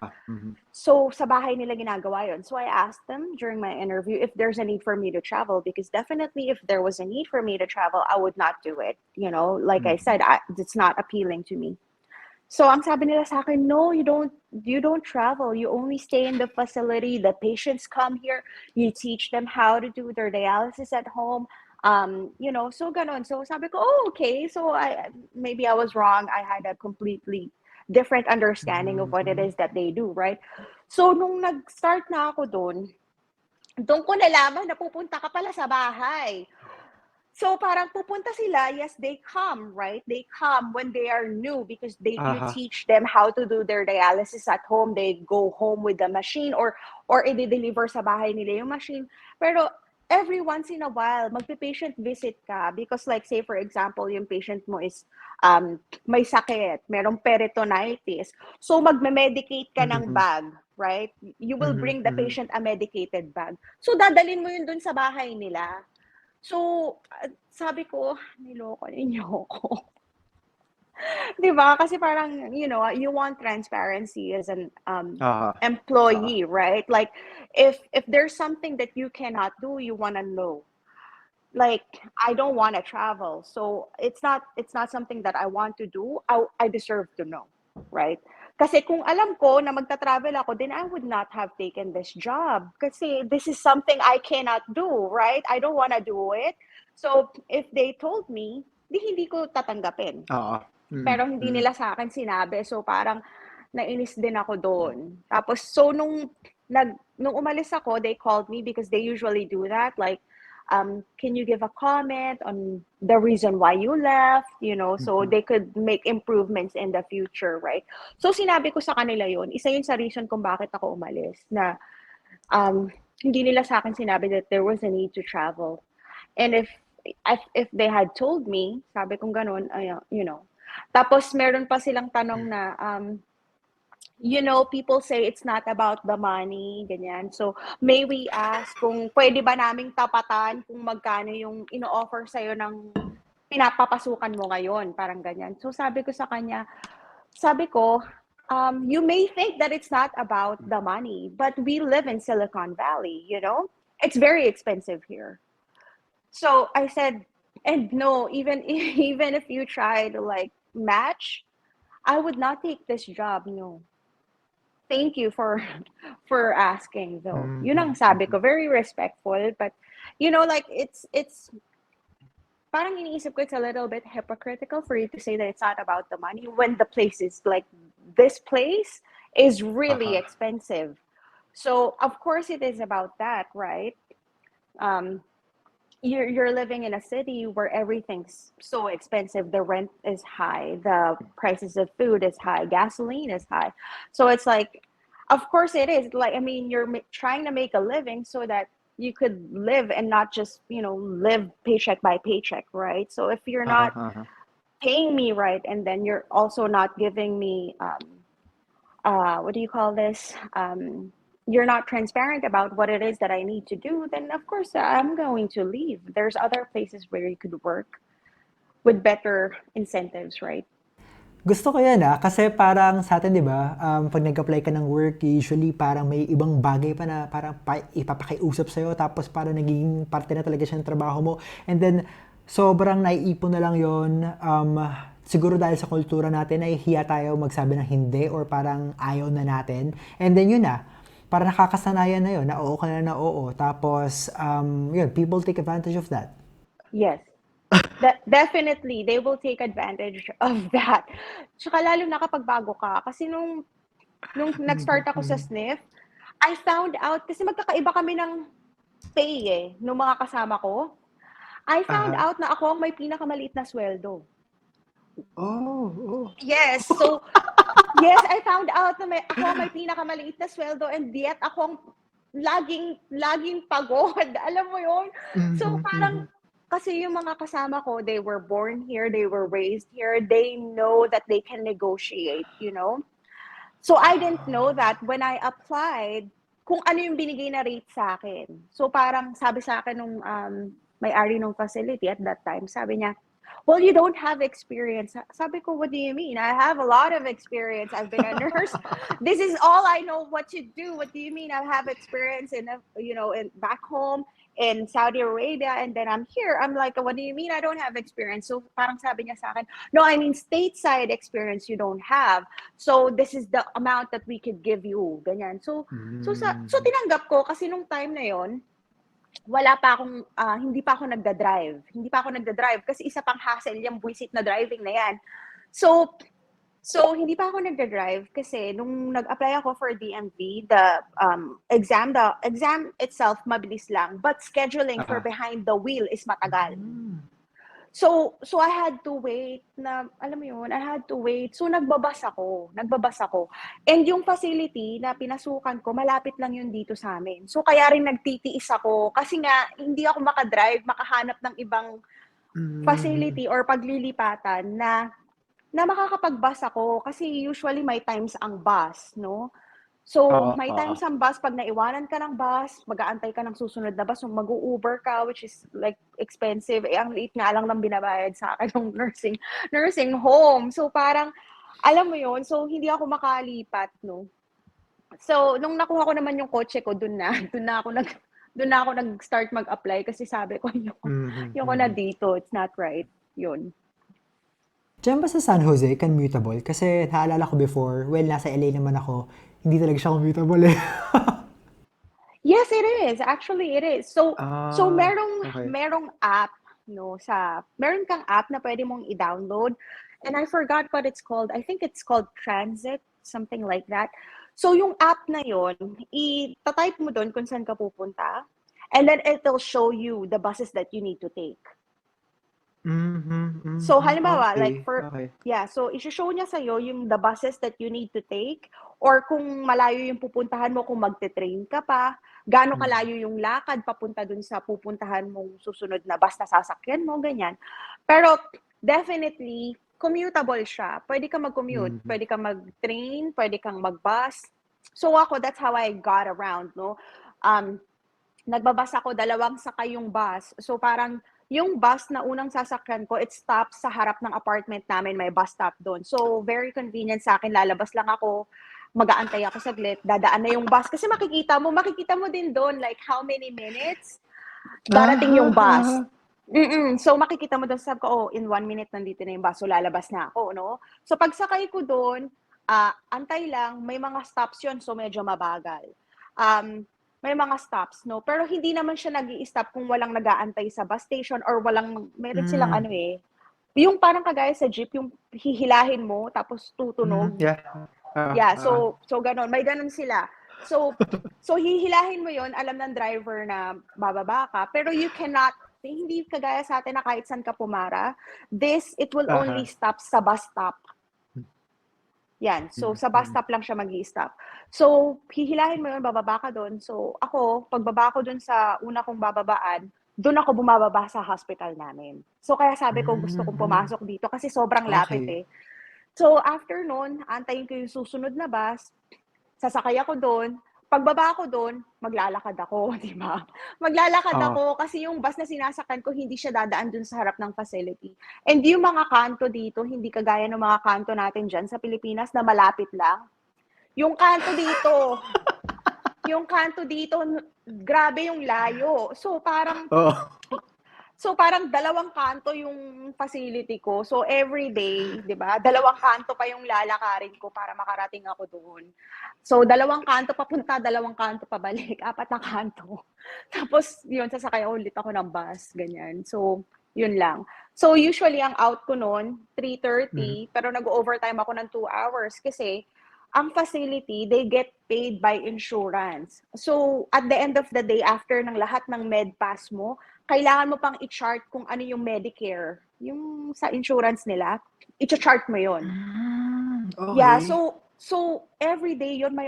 B: So, sa bahay nila ginagawa yun. So, I asked them during my interview if there's a need for me to travel. Because definitely, if there was a need for me to travel, I would not do it. Like I said, it's not appealing to me. So, ang sabi nila sa akin, no, you don't travel. You only stay in the facility. The patients come here. You teach them how to do their dialysis at home. So ganon. So sabi ko, oh, okay. So maybe I was wrong. I had a completely different understanding of what it is that they do, right? So nung nag-start na ako doon ko nalaman na pupunta ka pala sa bahay. So parang pupunta sila, yes, they come, right? They come when they are new because you teach them how to do their dialysis at home. They go home with the machine or i-deliver sa bahay nila yung machine. Pero every once in a while, magpe-patient visit ka because like say for example, yung patient mo is may sakit, merong peritonitis. So magme-medicate ka ng bag, right? You will bring the patient a medicated bag. So dadalhin mo yun dun sa bahay nila. So, sabi ko, niloko ninyo ako. Diba? Kasi parang, you want transparency as an employee, right? Like, if there's something that you cannot do, you want to know. Like, I don't want to travel. So, it's not something that I want to do. I deserve to know, right? Kasi kung alam ko na magta-travel ako, then I would not have taken this job. Kasi this is something I cannot do, right? I don't want to do it. So, if they told me, hindi ko tatanggapin. Pero hindi nila sa akin sinabi. So, parang nainis din ako doon. Tapos, so, nung umalis ako, they called me because they usually do that. Like, can you give a comment on the reason why you left, so they could make improvements in the future, right? So sinabi ko sa kanila yun, isa yun sa reason kung bakit ako umalis, na hindi nila sa akin sinabi that there was a need to travel. And if they had told me, sabi kong ganun, Tapos meron pa silang tanong na, people say it's not about the money, ganyan. So, may we ask kung pwede ba naming tapatan kung magkano yung ino-offer sa'yo ng pinapapasukan mo ngayon, parang ganyan. So, sabi ko, you may think that it's not about the money, but we live in Silicon Valley, It's very expensive here. So, I said, and no, even if you try to like match, I would not take this job, no. Thank you for asking though. Yun ang sabi ko, very respectful, but like it's parang iniisip ko it's a little bit hypocritical for you to say that it's not about the money when the place is like, this place is really expensive. So of course it is about that, right? You're living in a city where everything's so expensive. The rent is high, the prices of food is high, gasoline is high. So it's like, of course it is. Like, I mean, you're trying to make a living so that you could live and not just, live paycheck by paycheck, right? So if you're not paying me right, and then you're also not giving me, what do you call this? You're not transparent about what it is that I need to do, then of course I'm going to leave. There's other places where you could work with better incentives, right?
A: Gusto ko yan kasi parang sa atin, di ba, pag nag-apply ka ng work, usually parang may ibang bagay pa na parang ipapakiusap sa'yo, tapos parang naging parte na talaga siya ng trabaho mo. And then, sobrang naiipon na lang yon. Siguro dahil sa kultura natin, ay hiya tayo magsabi ng hindi or parang ayaw na natin. And then yun para nakakasanayan na yun, na oo ka na oo. Tapos, yun, people take advantage of that.
B: Yes. Definitely, they will take advantage of that. Tsaka lalo na kapag bago ka. Kasi nung nag-start ako sa sniff, I found out, kasi magkakaiba kami ng pay nung mga kasama ko. I found out na ako ang may pinakamaliit na sweldo.
A: Oh.
B: Yes, so, yes, I found out na ako ang may pinakamaliit na sweldo, and yet ako ang laging pagod. Alam mo yun? So parang, kasi yung mga kasama ko, they were born here, they were raised here, they know that they can negotiate, you know? So I didn't know that when I applied, kung ano yung binigay na rate sa akin. So parang sabi sa akin nung may-ari ng facility at that time, sabi niya, well, you don't have experience. Sabi ko, what do you mean? I have a lot of experience. I've been a nurse. This is all I know what to do. What do you mean? I have experience in back home in Saudi Arabia, and then I'm here. I'm like, what do you mean I don't have experience? So parang sabi niya sa akin, no, I mean stateside experience you don't have. So this is the amount that we could give you. Ganyan. So tinanggap ko kasi nung time na yon, wala pa akong, hindi pa ako nagda-drive kasi isa pang hassle yung buwisit na driving na yan. So hindi pa ako nagda-drive kasi nung nag-apply ako for DMV, the exam itself mabilis lang, but scheduling for behind the wheel is matagal. So I had to wait na, alam mo yun, I had to wait. So nagbabas ako. And yung facility na pinasukan ko, malapit lang yun dito sa amin. So kaya rin nagtitiis ako kasi nga hindi ako makahanap ng ibang facility or paglilipatan na makakapag-bus ako kasi usually may times ang bus, no? So, may times ang bus, pag naiwanan ka ng bus, mag-aantay ka ng susunod na bus, mag-u-Uber ka, which is like expensive. Ang liit nga lang ng binabayad sa akin ng nursing home. So, parang, alam mo yun, so hindi ako makalipat, no? So, nung nakuha ko naman yung kotse ko, doon na ako nag-start mag-apply kasi sabi ko, yung na dito, it's not right. Yun.
A: Diyan ba sa San Jose, commutable? Kasi naalala ko before, nasa LA naman ako, hindi talaga siya commutable eh.
B: Yes, it is. Actually, it is. So merong app, no, meron kang app na pwede mong i-download. And I forgot what it's called. I think it's called Transit, something like that. So yung app na yon, i-type mo doon kung saan ka pupunta. And then it'll show you the buses that you need to take. So halimbawa, so i-show niya sa'yo yung the buses that you need to take, or kung malayo yung pupuntahan mo, kung magte-train ka pa, gaano kalayo yung lakad papunta dun sa pupuntahan mong susunod na bus na sasakyan mo, ganyan. Pero definitely, commutable siya. Pwede ka mag-commute, pwede ka mag-train, pwede kang mag-bus. So ako, that's how I got around, no? Nagbabas ako, 2 sakay yung bus. So parang, yung bus na unang sasakyan ko, it stops sa harap ng apartment namin, may bus stop doon. So, very convenient sa akin, lalabas lang ako, mag-aantay ako saglit, dadaan na yung bus. Kasi makikita mo din doon, like how many minutes darating yung bus. So, makikita mo doon, sabi ko, in 1 minute nandito na yung bus, so lalabas na ako, no? So, pagsakay ko doon, antay lang, may mga stops yun, so medyo mabagal. May mga stops, no? Pero hindi naman siya nag-i-stop kung walang nag-aantay sa bus station or meron silang yung parang kagaya sa jeep, yung hihilahin mo, tapos tutunog. So ganon. May ganon sila. So hihilahin mo yon, alam ng driver na bababa ka, pero you cannot, hindi kagaya sa atin na kahit saan ka pumara. It will only stop sa bus stop. Yan. So, sa bus stop lang siya mag-i-stop. So, hihilahin mo yun, bababa ka doon. So, ako, pagbaba ko doon sa una kong bababaan, doon ako bumababa sa hospital namin. So, kaya sabi ko, gusto kong pumasok dito kasi sobrang lapit eh. So, after noon, antayin ko yung susunod na bus, sasakay ako doon. Pagbaba ko doon, maglalakad ako, di ba? Maglalakad ako kasi yung bus na sinasakyan ko, hindi siya dadaan doon sa harap ng facility. And yung mga kanto dito, hindi kagaya ng mga kanto natin dyan sa Pilipinas na malapit lang. Yung kanto dito, grabe yung layo. So parang 2 kanto yung facility ko. So every day, 'di ba? 2 kanto pa yung lalakarin ko para makarating ako doon. So 2 kanto papunta, 2 kanto pabalik, 4 na kanto. Tapos yun, sasakay ulit ako ng bus, ganyan. So yun lang. So usually ang out ko noon 3:30, pero nag-overtime ako ng 2 hours kasi ang facility, they get paid by insurance. So at the end of the day, after ng lahat ng med pass mo, kailangan mo pang i-chart kung ano yung Medicare, yung sa insurance nila, i-chart mo yon. Yeah,
C: Okay.
B: so every day yon may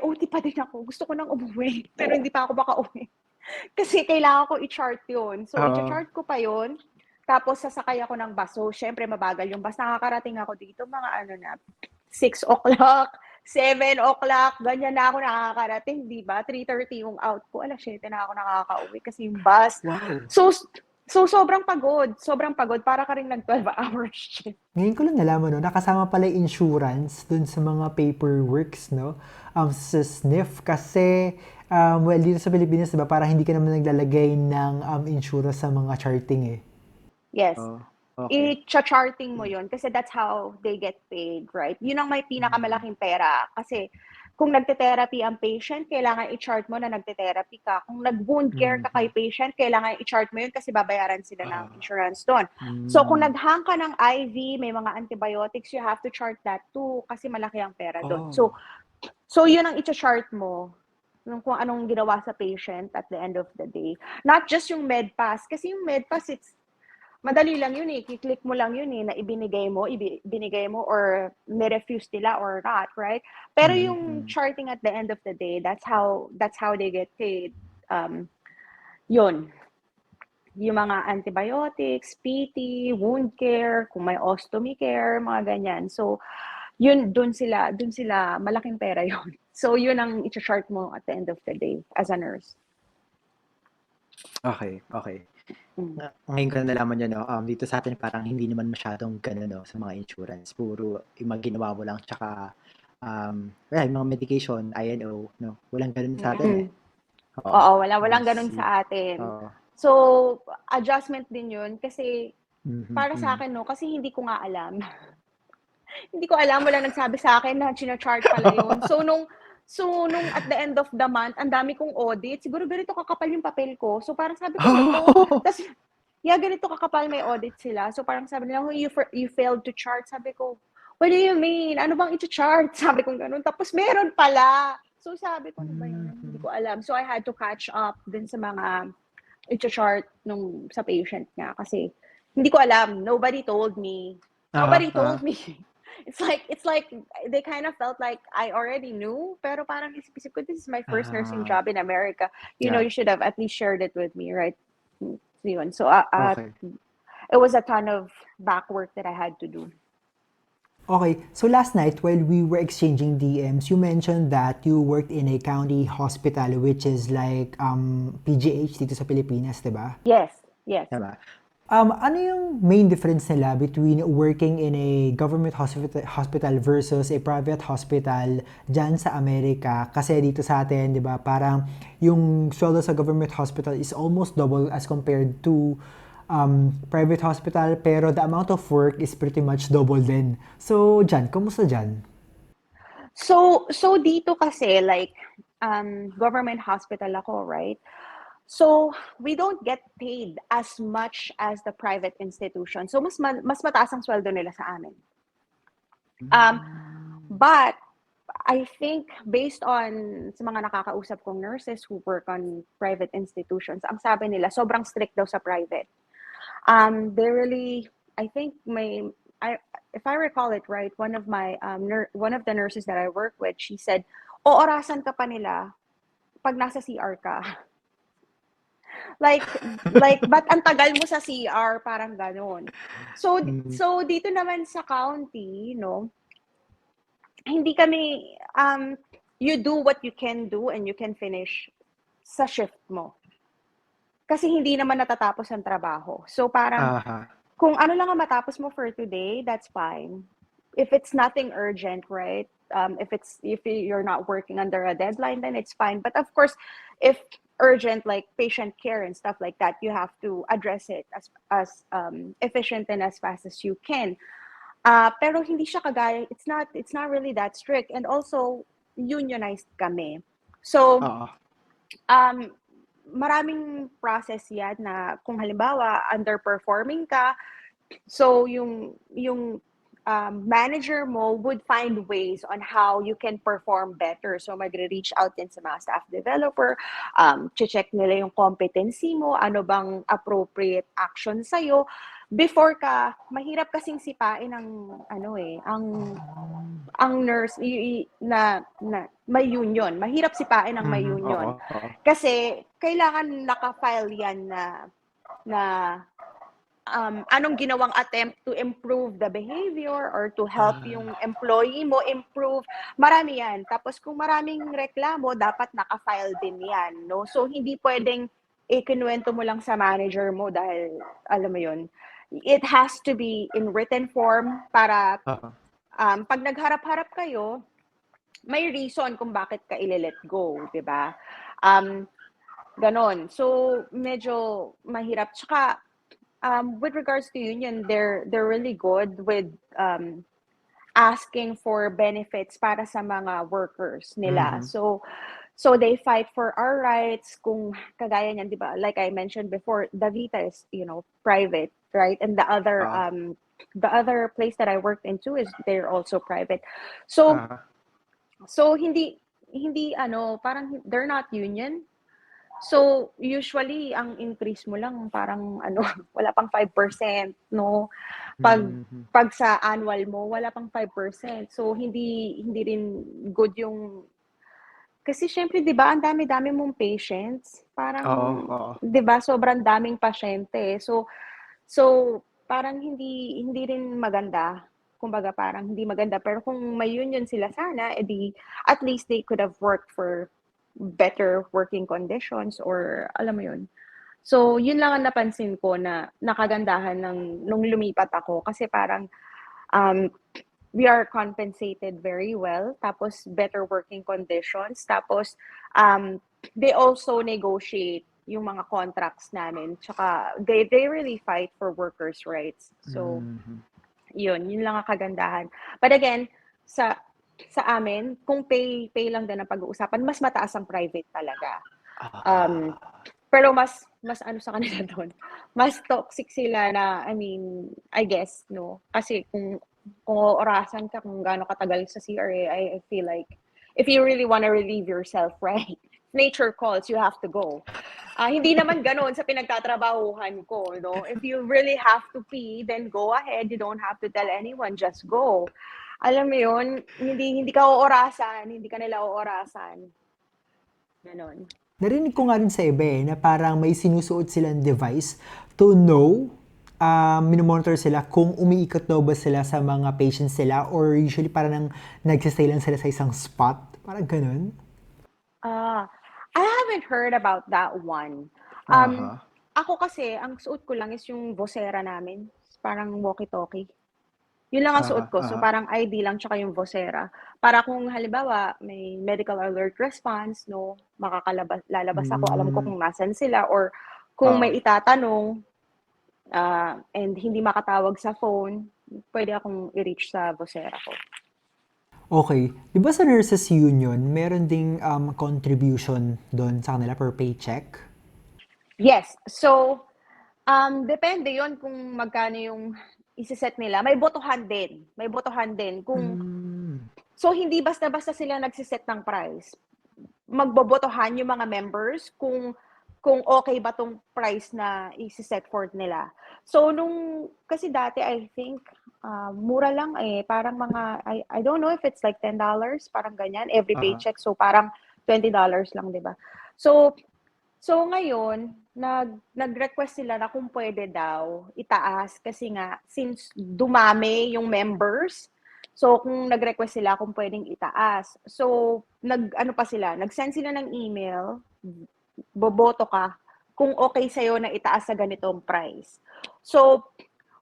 B: OT pa din ako. Gusto ko nang umuwi, pero hindi pa ako makauwi. Kasi kailangan ko i-chart yon. So
C: Oo.
B: i-chart ko pa yon. Tapos sasakay ako ng bus. So syempre mabagal yung bus. Nakakarating ako dito mga 6 o'clock, 7 o'clock, ganyan na ako nakakarating, di ba? 3:30 yung out ko, 7 na ako nakakauwi kasi yung bus.
C: Wow.
B: So sobrang pagod, para ka rin nag 12-hour shift.
A: Ngayon ko lang nalaman, no, nakasama pala yung insurance dun sa mga paperworks, no? Sa SNF kasi, well, dito sa Pilipinas, diba, parang hindi ka naman naglalagay ng insurance sa mga charting eh.
B: Yes.
C: Oh, okay.
B: I-charting mo yon kasi that's how they get paid, right? Yun ang may pinakamalaking pera. Kasi kung nagte-therapy ang patient, kailangan i-chart mo na nagte-therapy ka. Kung nag-wound care ka kay patient, kailangan i-chart mo yun kasi babayaran sila ng insurance doon. So kung naghang ka ng IV, may mga antibiotics, you have to chart that too kasi malaki ang pera doon.
C: Oh.
B: So yun ang i-chart mo kung anong ginawa sa patient at the end of the day. Not just yung med pass, kasi yung med pass, it's madali lang yun eh. Kiklik mo lang yun eh, na ibinigay mo or ni-refuse nila or not, right? Pero yung charting at the end of the day, that's how they get paid. Yun. Yung mga antibiotics, PT, wound care, kung may ostomy care, mga ganyan. So, yun, dun sila, malaking pera yun. So, yun ang i-chart mo at the end of the day as a nurse.
C: Okay. Ngayon ko na nalaman yun, no? Dito sa atin parang hindi naman masyadong gano'n, no, sa mga insurance. Puro yung mga ginawa mo lang, tsaka yung mga medication, INO, no? Walang gano'n sa atin eh.
B: Oo, walang ganun sa atin.
C: Oo.
B: So, adjustment din yun kasi para sa akin, no, kasi hindi ko nga alam. Hindi ko alam, wala nagsabi sa akin na china-chart pala yun. So, nung at the end of the month, ang dami kong audit. Siguro ganito kakapal yung papel ko. So, parang sabi ko, tas, ganito kakapal, may audit sila. So, parang sabi nila, you failed to chart. Sabi ko, what do you mean? Ano bang i-chart? Sabi ko ganun. Tapos, meron pala. So, sabi ko, ano ba yun? Hindi ko alam. So, I had to catch up din sa mga i-chart sa patient nga. Kasi, hindi ko alam. Nobody told me. It's like they kind of felt like I already knew, pero parang isip ko, this is my first nursing job in America. You know, you should have at least shared it with me, right? So
C: Okay.
B: it was a ton of back work that I had to do.
A: Okay, so last night while we were exchanging DMs, you mentioned that you worked in a county hospital which is like PGH dito sa Pilipinas, diba?
B: Yes.
C: Diba?
A: Ano yung main difference nila between working in a government hospital versus a private hospital dyan sa Amerika? Kasi dito sa atin, di ba, parang yung sweldo sa government hospital is almost double as compared to private hospital, pero the amount of work is pretty much double din. So, dyan, kumusta dyan?
B: So dito kasi, like, government hospital ako, right? So, we don't get paid as much as the private institution. So, mas mataas ang sweldo nila sa amin. But, I think, based on sa mga nakakausap kong nurses who work on private institutions, ang sabi nila, sobrang strict daw sa private. They really, I think, if I recall it right, one of the nurses that I work with, she said, oorasan ka pa nila pag nasa CR ka. Like, ba't ang tagal mo sa CR? Parang ganon. So dito naman sa county, hindi kami, you do what you can do and you can finish sa shift mo. Kasi hindi naman natatapos ang trabaho. So parang, kung ano lang ang matapos mo for today, that's fine. If it's nothing urgent, right? If you're not working under a deadline, then it's fine. But of course, if urgent, like patient care and stuff like that, you have to address it as efficient and as fast as you can. Pero hindi siya kagaya, it's not really that strict, and also unionized kami. So maraming process yan na kung halimbawa underperforming ka, so yung manager mo would find ways on how you can perform better. So magre-reach out din sa mga staff developer, check nila yung competency mo, ano bang appropriate action sa'yo. Before ka, mahirap kasing sipain ang nurse na may union. Mahirap sipain ang may union.
C: Oo.
B: Kasi kailangan naka-file yan na anong ginawang attempt to improve the behavior or to help yung employee mo improve. Marami yan. Tapos kung maraming reklamo, dapat naka-file din yan, no? So hindi pwedeng ikinuwento mo lang sa manager mo dahil alam mo yun. It has to be in written form para pag nagharap-harap kayo, may reason kung bakit ka ile-let go, 'di ba? Ganon. So medyo mahirap. Tsaka with regards to union, they're really good with asking for benefits para sa mga workers nila. So they fight for our rights. Kung kagaya niyan, 'di ba? Like I mentioned before, Davita is, private, right? And the other place that I worked into is they're also private. So hindi parang they're not union. So, usually, ang increase mo lang parang wala pang 5%, no? Pag sa annual mo, wala pang 5%. So, hindi rin good yung... Kasi syempre, di ba, ang dami-dami mong patients. Parang, di ba, sobrang daming pasyente. So parang hindi rin maganda. Kumbaga, parang hindi maganda. Pero kung may union sila sana, edi at least they could have worked for better working conditions or alam mo yun. So, yun lang ang napansin ko na nakagandahan nung lumipat ako kasi parang we are compensated very well, tapos better working conditions, tapos they also negotiate yung mga contracts namin, tsaka they really fight for workers' rights. So, yun lang ang kagandahan. But again, sa amin, kung pay lang din ang pag-uusapan, mas mataas ang private talaga. Pero mas sa kanila doon. Mas toxic sila na, I guess, no? Kasi kung orasan ka, kung gaano katagal sa CRA, I feel like, if you really want to relieve yourself, right? Nature calls, you have to go. Hindi naman ganoon sa pinagtatrabahuhan ko, no? If you really have to pee, then go ahead. You don't have to tell anyone, just go. Alam mo yun, hindi ka oorasan, hindi ka nila oorasan. Ganon.
A: Narinig ko nga rin sa iba na parang may sinusuot silang device to know, minomonitor sila kung umiikot daw ba sila sa mga patients sila or usually parang nagsistay lang sila sa isang spot. Parang ganon.
B: I haven't heard about that one. Ako kasi, ang suot ko lang is yung vocera namin. Parang walkie-talkie. Yun lang ang suot ko. So parang ID lang tsaka yung vocera. Para kung halimbawa may medical alert response, no, lalabas ako, alam ko kung nasan sila or kung may itatanong and hindi makatawag sa phone, pwede akong i-reach sa vocera ko.
A: Okay. Di ba sa Nurses Union, meron ding contribution doon sa kanila per paycheck?
B: Yes. So, depende yon kung magkano yung isiset nila. May botohan din. So, hindi basta-basta sila nagsiset ng price. Magbobotohan yung mga members kung okay ba tong price na isiset forth nila. So, kasi dati, I think, mura lang parang mga, I don't know if it's like $10, parang ganyan, every paycheck. So, parang $20 lang, di ba? So ngayon, nag-request sila na kung pwede daw itaas kasi nga, since dumami yung members, so kung nag-request sila kung pwedeng itaas. So, nag-send sila ng email, boboto ka kung okay sa'yo na itaas sa ganitong price. So,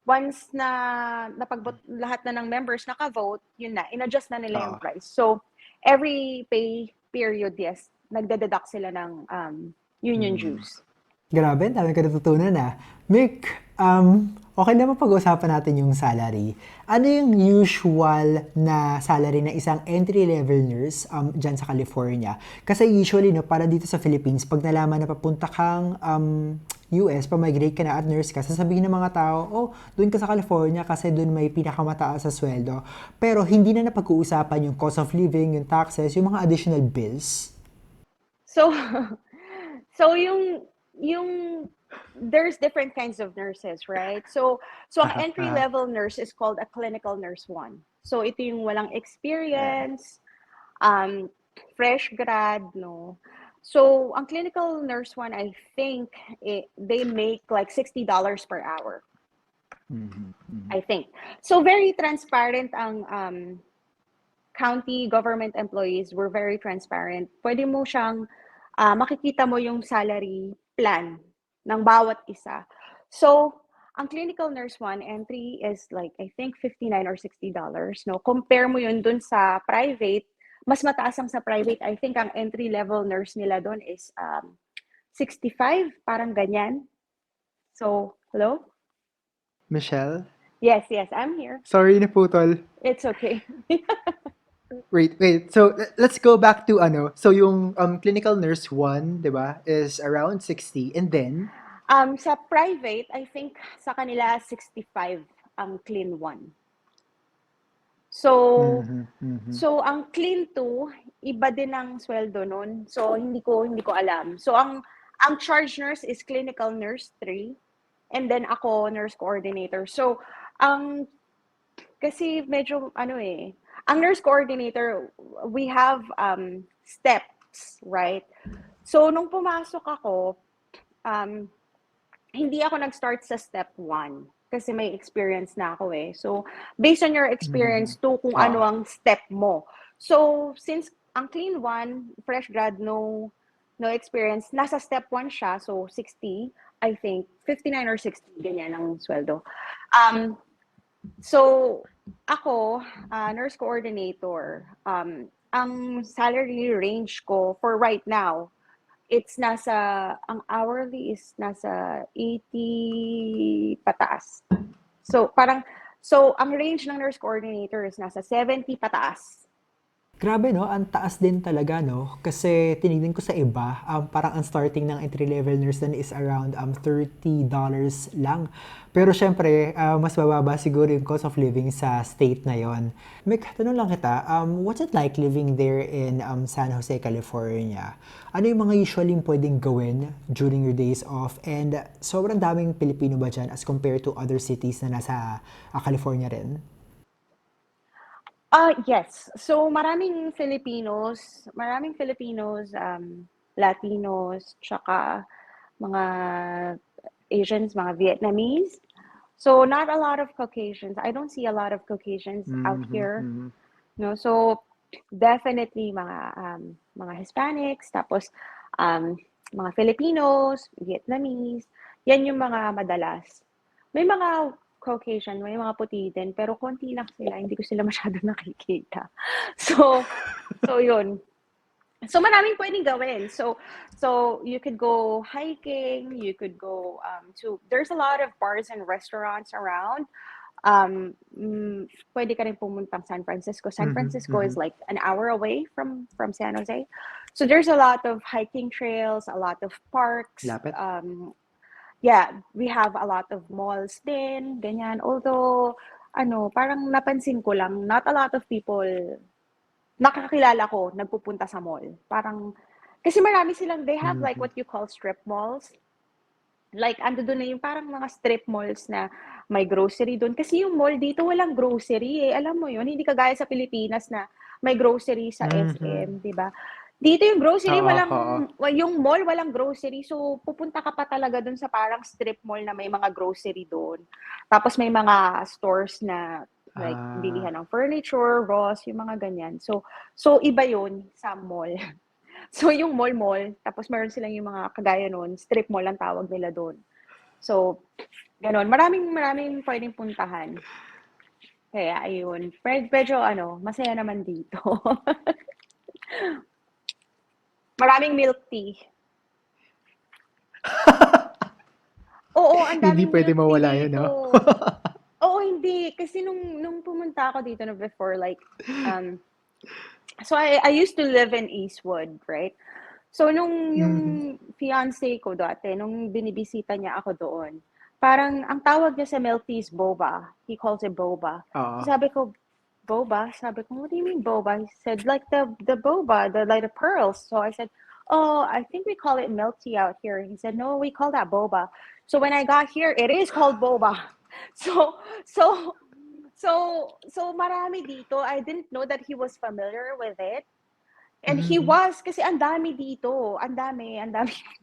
B: once na lahat na ng members naka-vote, yun na, in-adjust na nila yung price. So, every pay period, yes, nagde-deduct sila ng union dues.
A: Grabe, dami ka natutunan Mick, Okay naman pag-usapan natin yung salary. Ano yung usual na salary ng isang entry-level nurse dyan sa California? Kasi usually, no, para dito sa Philippines, pag nalaman na papunta kang US, pa-migrate ka na at nurse ka, sasabihin ng mga tao, oh, doon ka sa California kasi doon may pinakamataas sa sweldo. Pero hindi na napag-uusapan yung cost of living, yung taxes, yung mga additional bills.
B: So, so yung there's different kinds of nurses, right? So ang
C: Aha,
B: entry level nurse is called a clinical nurse 1. So ito yung walang
C: yeah.
B: experience, um, fresh grad, no. So ang clinical nurse 1, I think they make like $60 per hour,
C: Mhm, mhm.
B: I think. So very transparent ang county government employees were very transparent. Pwede mo siyang makikita mo yung salary plan ng bawat isa. So, ang clinical nurse 1 entry is like I think $59 or $60, no? Compare mo yun dun sa private, mas mataas ang sa private. I think ang entry level nurse nila doon is 65, parang ganyan. So, hello?
C: Michelle?
B: Yes, I'm here.
C: Sorry, naputol.
B: It's okay.
C: Wait. So, let's go back to ano. So, yung clinical nurse 1, di ba, is around 60. And then,
B: Sa private, I think sa kanila 65 ang clean 1. So,
C: mhm, mhm.
B: so ang clean 2, iba din ang sweldo nun. So hindi ko alam. So ang charge nurse is clinical nurse 3, and then ako nurse coordinator. So ang kasi medyo ang nurse coordinator, we have steps, right? So nung pumasok ako, um hindi ako nag-start sa step 1 kasi may experience na ako eh. So, based on your
C: Mhm.
B: experience to kung ano
C: Oo.
B: ang step mo. So, since ang clean 1, fresh grad, no experience, nasa step 1 siya, so 60, I think, 59 or 60, ganyan ang sweldo. So, ako, nurse coordinator, ang salary range ko for right now, ang hourly is nasa 80 pataas. So, ang range ng nurse coordinator is nasa 70 pataas.
A: Grabe no, ang taas din talaga no. Kasi tinignan ko sa iba, parang ang starting ng entry-level nurse na is around $30 lang. Pero syempre, mas bababa siguro yung cost of living sa state na yon. Mick, tanong lang kita, what's it like living there in San Jose, California? Ano yung mga usually pwedeng gawin during your days off? And sobrang daming Pilipino ba dyan as compared to other cities na nasa California rin?
B: Yes. So maraming Filipinos, Latinos, tsaka mga Asians, mga Vietnamese. So not a lot of Caucasians. I don't see a lot of Caucasians out
C: Mhm,
B: here.
C: mhm.
B: No, so definitely mga Hispanics, tapos mga Filipinos, Vietnamese. Yan yung mga madalas. May mga Caucasian, may mga puti din, pero konti lang sila, hindi ko sila masyado nakikita. So yun. So maraming pwedeng gawin. So you could go hiking, you could go there's a lot of bars and restaurants around. Pwede ka rin pumuntang San Francisco. San
C: Mhm,
B: Francisco is
C: mhm.
B: like an hour away from San Jose. So there's a lot of hiking trails, a lot of parks.
C: Lapit.
B: Yeah, we have a lot of malls din, ganyan. Although, parang napansin ko lang, not a lot of people nakakilala ko nagpupunta sa mall. Parang, kasi marami silang, they have like
C: Mhm.
B: what you call strip malls. Like, ando doon na yung parang mga strip malls na may grocery doon. Kasi yung mall dito walang grocery eh. Alam mo yun, hindi kagaya sa Pilipinas na may grocery sa
C: Mhm.
B: SM, di ba? Dito yung grocery,
C: Oo, oo.
B: yung mall walang grocery. So, pupunta ka pa talaga doon sa parang strip mall na may mga grocery doon. Tapos may mga stores na like
C: Ah,
B: bilihan ng furniture, Ross, yung mga ganyan. So iba yun sa mall. So, yung mall, tapos meron silang yung mga kagaya nun, strip mall ang tawag nila doon. So, ganon. Maraming pwedeng puntahan. Kaya, ayun. Medyo, masaya naman dito. Maraming milk tea. Oo, ang
C: Hindi
B: daming
C: pwede
B: milk tea
C: mawala yun,
B: dito.
C: no?
B: Oo, hindi. Kasi nung pumunta ako dito no before, like, so I used to live in Eastwood, right? So, yung
C: Mhm.
B: fiancé ko dati, nung binibisita niya ako doon, parang ang tawag niya sa milk tea is boba. He calls it boba.
C: Oo.
B: So, sabi ko, boba? Sabi ko, what do you mean boba? He said, like the boba, like the pearls. So I said, oh, I think we call it milk tea out here. He said, no, we call that boba. So when I got here, it is called boba. So, so, so marami dito. I didn't know that he was familiar with it. And he
C: Mhm.
B: was, kasi ang dami dito. Ang dami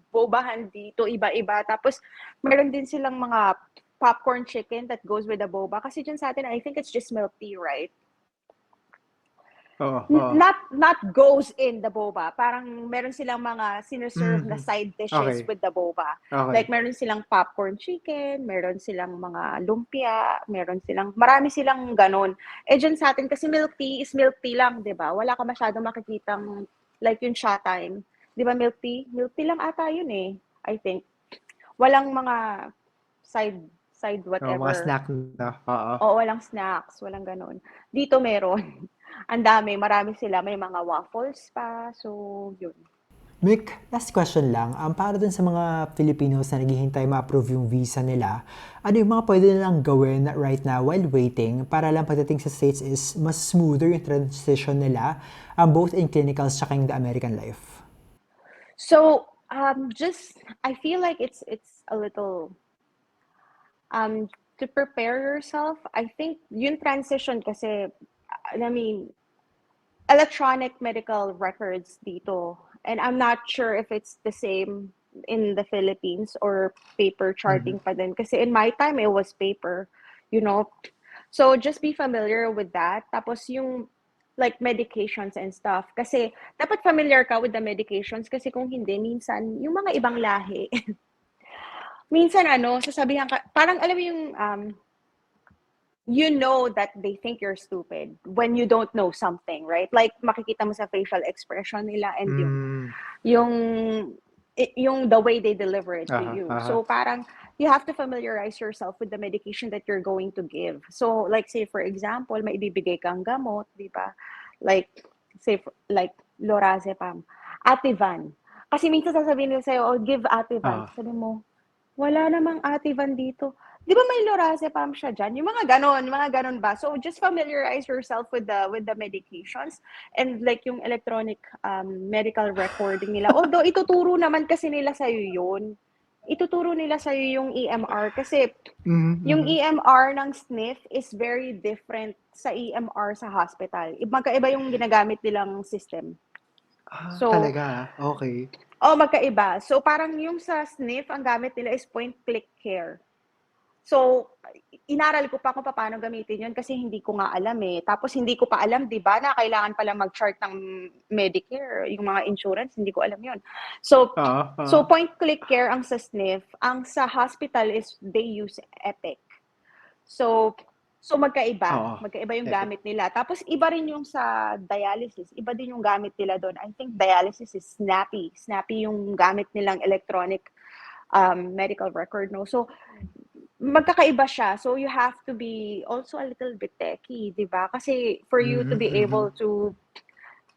B: bobahan dito, iba-iba. Tapos, meron din silang mga popcorn chicken that goes with the boba. Kasi dyan sa atin, I think it's just milk tea, right?
C: Oo, oo.
B: Not goes in the boba. Parang meron silang mga sinuserve na
C: Mhm.
B: side dishes
C: Okay.
B: with the boba.
C: Okay.
B: Like meron silang popcorn chicken, meron silang mga lumpia, marami silang ganon. Eh dyan sa atin, kasi milk tea is milk tea lang, di ba? Wala ka masyadong makikitang, like yung shot time. Di ba milk tea? Milk tea lang ata yun eh, I think. Walang mga side
C: Oo, mga
B: whatever.
C: snack na. Oo.
B: Oo, walang snacks, walang ganon. Dito meron. Ang dami, marami sila. May mga waffles pa. So, yun.
A: Mick, last question lang. Para dun sa mga Filipinos na naghihintay ma-approve yung visa nila, ano yung mga pwede nilang gawin right now while waiting para lang pagdating sa States is mas smoother yung transition nila, both in clinicals tsaka in the American life?
B: So, I feel like it's a little, to prepare yourself. I think yung transition kasi, I mean, electronic medical records dito. And I'm not sure if it's the same in the Philippines or paper charting pa din. Kasi in my time, it was paper, you know. So just be familiar with that. Tapos yung like medications and stuff. Kasi dapat familiar ka with the medications kasi kung hindi, minsan yung mga ibang lahi, minsan sasabihan ka, parang alam mo yung, you know that they think you're stupid when you don't know something, right? Like makikita mo sa facial expression nila and
C: Mm.
B: yung the way they deliver it to
C: Aha,
B: you.
C: aha.
B: So parang you have to familiarize yourself with the medication that you're going to give. So like say for example, may ibibigay kang gamot, di ba? Like like lorazepam, Ativan. Kasi minsan sasabihin nila sa'yo, oh, give Ativan.
C: Ah.
B: Sabi mo, wala namang Ativan dito. Di ba may lorazepam siya dyan? Yung mga ganon ba? So just familiarize yourself with the medications and like yung electronic medical recording nila. Although ituturo naman kasi nila sa'yo yun. Ituturo nila sa'yo yung EMR kasi yung EMR ng SNF is very different sa EMR sa hospital. Magkaiba yung ginagamit nilang system. So,
C: Talaga? Okay.
B: magkaiba. So parang yung sa SNF, ang gamit nila is point-click care. So, inaral ko pa kung paano gamitin yun kasi hindi ko nga alam eh. Tapos hindi ko pa alam, di ba, na kailangan pala mag-chart ng Medicare, yung mga insurance, hindi ko alam yun. So, so point-click care ang sa SNF. Ang sa hospital is they use Epic. So magkaiba. Magkaiba yung
C: Epic.
B: gamit nila. Tapos iba rin yung sa dialysis. Iba din yung gamit nila doon. I think dialysis is Snappy. Snappy yung gamit nilang electronic medical record, no? So, magkakaiba siya. So, you have to be also a little bit techy, di ba? Kasi for you to be able to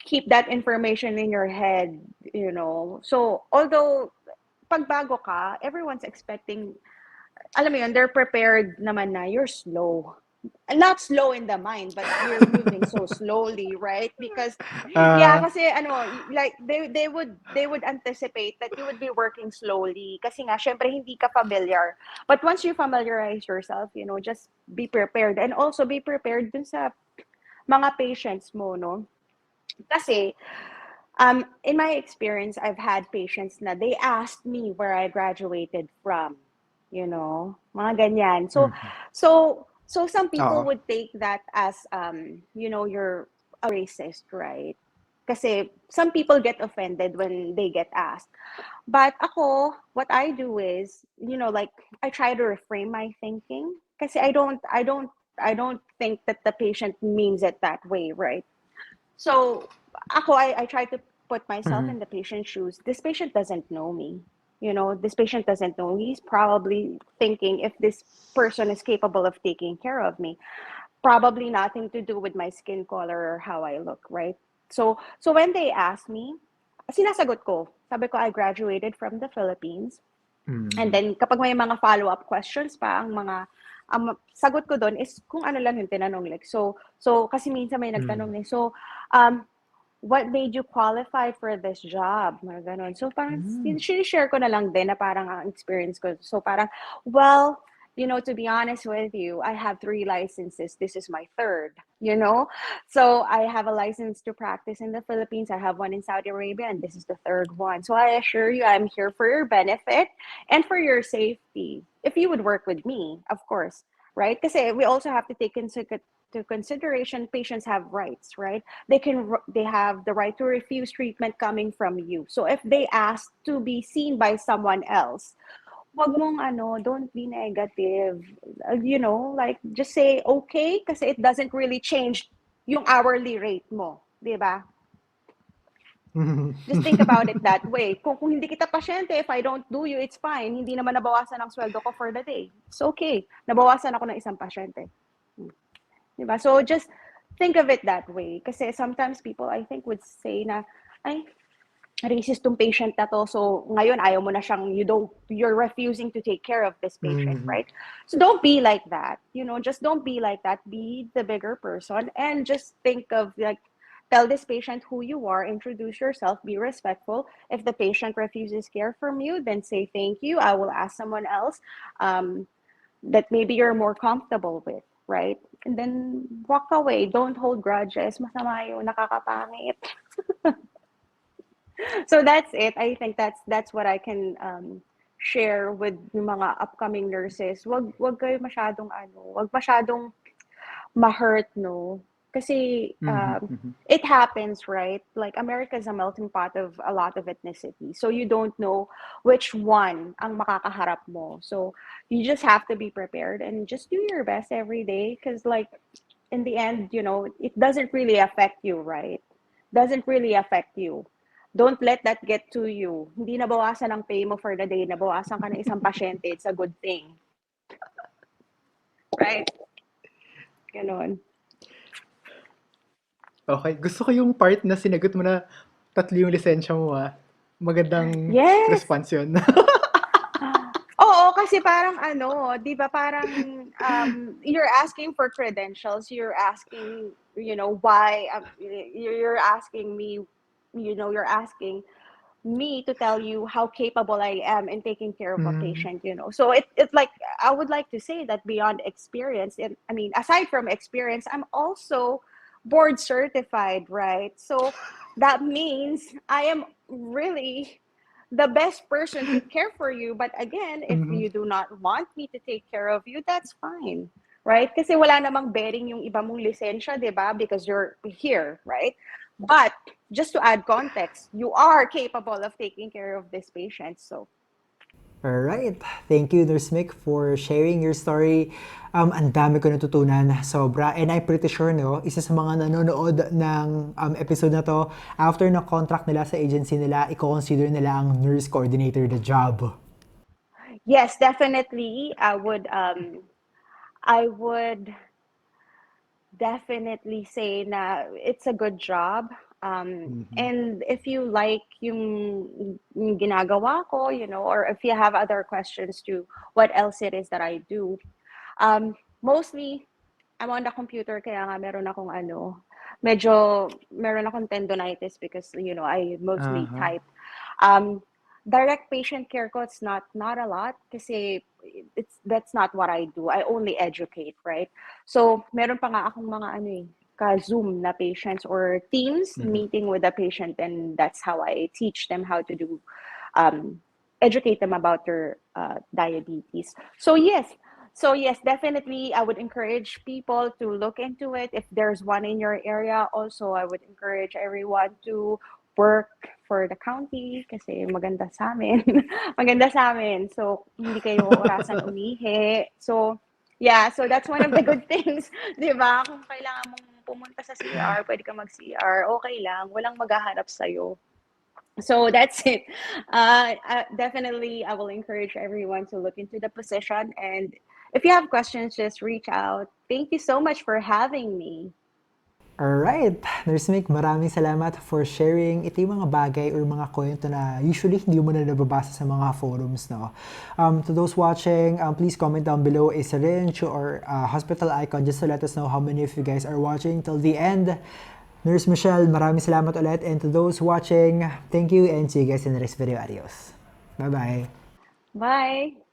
B: keep that information in your head, you know. So, although, pag bago ka, everyone's expecting, alam mo yun, they're prepared naman na you're slow. Not slow in the mind, but you're moving so slowly, right? Because kasi like they would anticipate that you would be working slowly kasi nga syempre hindi ka familiar. But once you familiarize yourself, you know, just be prepared and also be prepared dun sa mga patients mo, no? Kasi in my experience, I've had patients na they asked me where I graduated from, you know, mga ganyan. So some people would take that as, you know, you're a racist, right? Kasi some people get offended when they get asked. But ako, what I do is, you know, like I try to reframe my thinking. Kasi I don't think that the patient means it that way, right? So ako, I try to put myself in the patient's shoes. This patient doesn't know me. This patient doesn't know. He's probably thinking if this person is capable of taking care of me. Probably nothing to do with my skin color or how I look, right? So when they ask me, sinasagot ko. Sabi ko, I graduated from the Philippines. And then kapag may mga follow-up questions pa, ang sagot ko doon is kung ano lang yung tinanong. Like, so kasi minsan may nagtanong so, what made you qualify for this job? Mga ganon. So parang share ko na lang din na parang ang experience ko. So parang, well, to be honest with you, I have 3 licenses. This is my 3rd, So I have a license to practice in the Philippines. I have one in Saudi Arabia, and this is the 3rd one. So I assure you, I'm here for your benefit and for your safety. If you would work with me, of course, right? Because we also have to take into consideration patients have rights, right? They have the right to refuse treatment coming from you. So if they ask to be seen by someone else, wag mong don't be negative. Like just say okay kasi it doesn't really change yung hourly rate mo, 'di ba? Just think about it that way. Kung hindi kita pasyente, if I don't do you, it's fine. Hindi naman nabawasan ang sweldo ko for the day. It's okay. Nabawasan ako ng isang pasyente. Diba? So just think of it that way. Kasi sometimes people, I think, would say na, ay, racist tong patient na to. So ngayon, ayaw mo na siyang, you're refusing to take care of this patient, right? So don't be like that. Just don't be like that. Be the bigger person and just think of like, tell this patient who you are, introduce yourself, be respectful. If the patient refuses care from you, then say thank you. I will ask someone else that maybe you're more comfortable with, right? And then walk away. Don't hold grudges. Masama yun, nakakapangit. So that's it. I think that's what I can share with yung mga upcoming nurses. Wag kayo masyadong wag masyadong ma-hurt, no? Kasi it happens, right? Like America is a melting pot of a lot of ethnicity. So you don't know which one ang makakaharap mo. So you just have to be prepared and just do your best every day because like in the end, it doesn't really affect you, right? Doesn't really affect you. Don't let that get to you. Hindi nabawasan ang pay mo for the day. Nabawasan ka ng isang pasyente. It's a good thing. Right? Ganon.
C: Okay, gusto ko yung part na sinagot mo na 3 yung lisensya mo Magandang response yun.
B: Oo, kasi parang di ba parang you're asking for credentials, you're asking, why, you're asking me, you're asking me to tell you how capable I am in taking care of a patient, So it's like, I would like to say that beyond experience, and I mean, aside from experience, I'm also board certified, right? So that means I am really the best person to care for you. But again, if you do not want me to take care of you, that's fine, right? Kasi wala namang bearing yung iba mong lisensya, di ba? Because you're here, right? But just to add context, you are capable of taking care of this patient. So
A: Alright. Thank you, Nurse Mick, for sharing your story. Ang dami ko natutunan, sobra. And I'm pretty sure, isa sa mga nanonood ng episode na to, after na contract nila sa agency nila, i-consider nila ang nurse coordinator the job.
B: Yes, definitely. I would definitely say na it's a good job. And if you like yung ginagawa ko, or if you have other questions to what else it is that I do, mostly I'm on the computer kaya nga meron akong tendonitis because I mostly type. Direct patient care ko, it's not a lot kasi that's not what I do. I only educate, right? So meron pa nga akong mga ka-Zoom na patients or Teams meeting with the patient, and that's how I teach them how to do, educate them about their diabetes. So yes, definitely I would encourage people to look into it. If there's one in your area, also I would encourage everyone to work for the county kasi maganda sa amin. Maganda sa amin. So hindi kayo orasan umihi. So yeah, so that's one of the good things, 'di ba? Kung kailangan mong pumunta sa CR, pwede ka mag-CR, okay lang, walang maghaharap sa'yo. So that's it. Definitely, I will encourage everyone to look into the position. And if you have questions, just reach out. Thank you so much for having me.
A: Alright, Nurse Mick, maraming salamat for sharing. Ito yung mga bagay or mga kwento na usually hindi mo na nababasa sa mga forums, no? To those watching, please comment down below a syringe or hospital icon just to let us know how many of you guys are watching till the end. Nurse Michelle, maraming salamat ulit. And to those watching, thank you and see you guys in the next video. Adios. Bye-bye.
B: Bye.